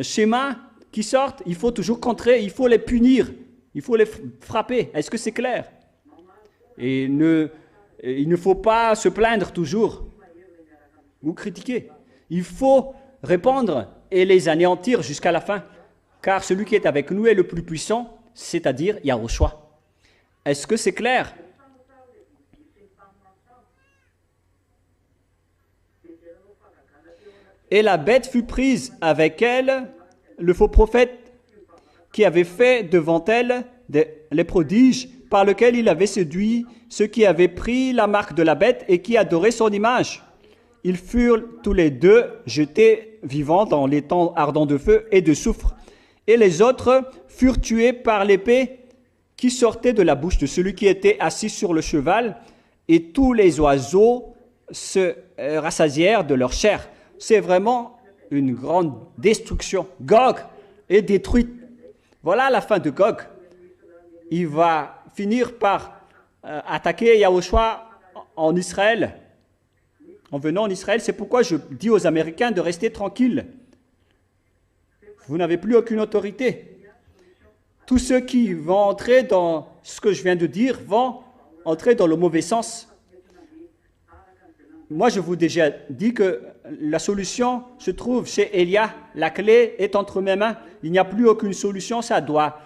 schéma qui sort, il faut toujours contrer, il faut les punir, il faut les frapper. Est-ce que c'est clair? Et il ne faut pas se plaindre toujours ou critiquer. Il faut répondre et les anéantir jusqu'à la fin. Car celui qui est avec nous est le plus puissant, c'est-à-dire Yahushua. Est-ce que c'est clair? Et la bête fut prise avec elle, le faux prophète qui avait fait devant elle les prodiges par lesquels il avait séduit ceux qui avaient pris la marque de la bête et qui adoraient son image. Ils furent tous les deux jetés vivants dans les temps ardents de feu et de soufre. Et les autres furent tués par l'épée qui sortait de la bouche de celui qui était assis sur le cheval, et tous les oiseaux se rassasièrent de leur chair. C'est vraiment une grande destruction. Gog est détruit. Voilà la fin de Gog. Il va finir par attaquer Yahushua en Israël. En venant en Israël, c'est pourquoi je dis aux Américains de rester tranquilles. Vous n'avez plus aucune autorité. Tous ceux qui vont entrer dans ce que je viens de dire vont entrer dans le mauvais sens. moi, je vous ai déjà dit que la solution se trouve chez Élia. La clé est entre mes mains. Il n'y a plus aucune solution. Ça doit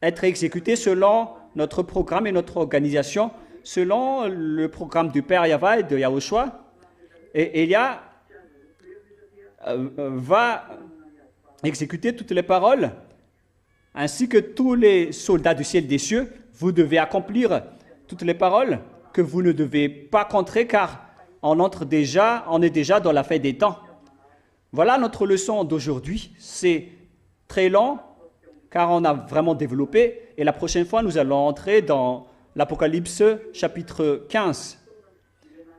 être exécuté selon notre programme et notre organisation, selon le programme du Père Yahweh et de Yahushua. Et Élia va exécuter toutes les paroles, ainsi que tous les soldats du ciel des cieux. Vous devez accomplir toutes les paroles que vous ne devez pas contrer, car on est déjà dans la fin des temps. Voilà notre leçon d'aujourd'hui. C'est très long, car on a vraiment développé. Et la prochaine fois, nous allons entrer dans l'Apocalypse chapitre 15.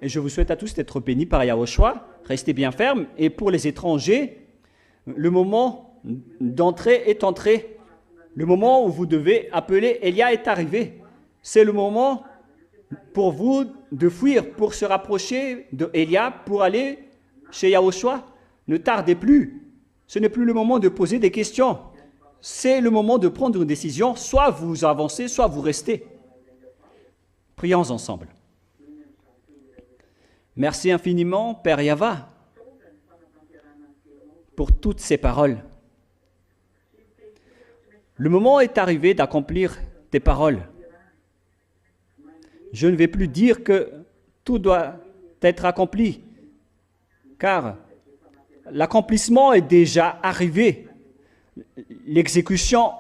Et je vous souhaite à tous d'être bénis par Yahushua. Restez bien fermes. Et pour les étrangers, le moment d'entrer est entré. Le moment où vous devez appeler Élia est arrivé. C'est le moment pour vous de fuir, pour se rapprocher d'Élia, pour aller chez Yahushua. Ne tardez plus. Ce n'est plus le moment de poser des questions. C'est le moment de prendre une décision. Soit vous avancez, soit vous restez. Prions ensemble. Merci infiniment, Père Yahweh, pour toutes ces paroles. Le moment est arrivé d'accomplir tes paroles. Je ne vais plus dire que tout doit être accompli, car l'accomplissement est déjà arrivé. L'exécution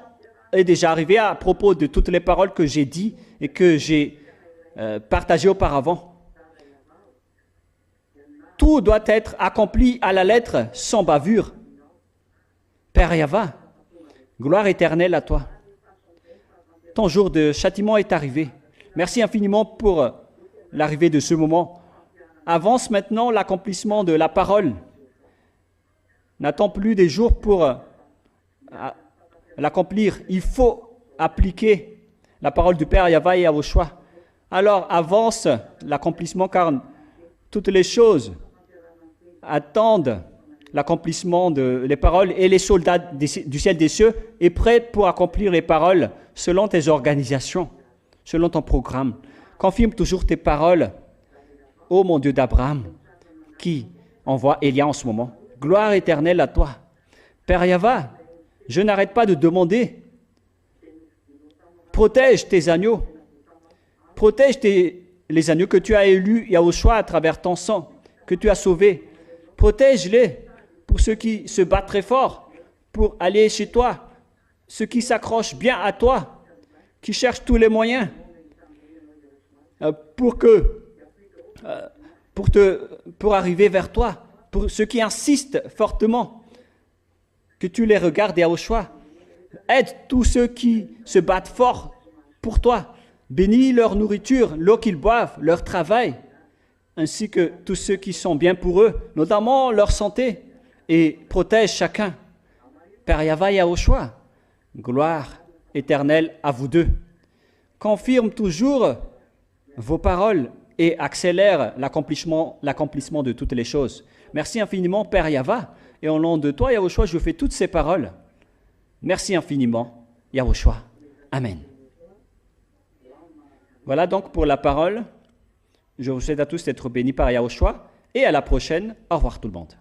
est déjà arrivée à propos de toutes les paroles que j'ai dites et que j'ai partagées auparavant. Tout doit être accompli à la lettre, sans bavure. Père Yahweh, gloire éternelle à toi. Ton jour de châtiment est arrivé. Merci infiniment pour l'arrivée de ce moment. Avance maintenant l'accomplissement de la parole. N'attends plus des jours pour l'accomplir. Il faut appliquer la parole du Père Yahweh et Yahushua. Alors avance l'accomplissement, car toutes les choses attendent l'accomplissement des paroles, et les soldats du ciel des cieux est prêt pour accomplir les paroles selon tes organisations, selon ton programme. Confirme toujours tes paroles, ô mon Dieu d'Abraham, qui envoie Élia en ce moment. Gloire éternelle à toi. Père Yahweh, je n'arrête pas de demander, protège tes agneaux, protège les agneaux que tu as élus, Yahushua, à travers ton sang, que tu as sauvés. Protège-les pour ceux qui se battent très fort pour aller chez toi, ceux qui s'accrochent bien à toi, qui cherchent tous les moyens pour arriver vers toi, pour ceux qui insistent fortement, que tu les regardes, Yahushua. Aide tous ceux qui se battent fort pour toi. Bénis leur nourriture, l'eau qu'ils boivent, leur travail, ainsi que tous ceux qui sont bien pour eux, notamment leur santé, et protège chacun. Père Yahweh Yahushua, gloire éternelle à vous deux. Confirme toujours vos paroles et accélère l'accomplissement de toutes les choses. Merci infiniment, Père Yahweh, et au nom de toi, Yahushua, je fais toutes ces paroles. Merci infiniment, Yahushua. Amen. Voilà donc pour la parole. Je vous souhaite à tous d'être bénis par Yahushua, et à la prochaine. Au revoir tout le monde.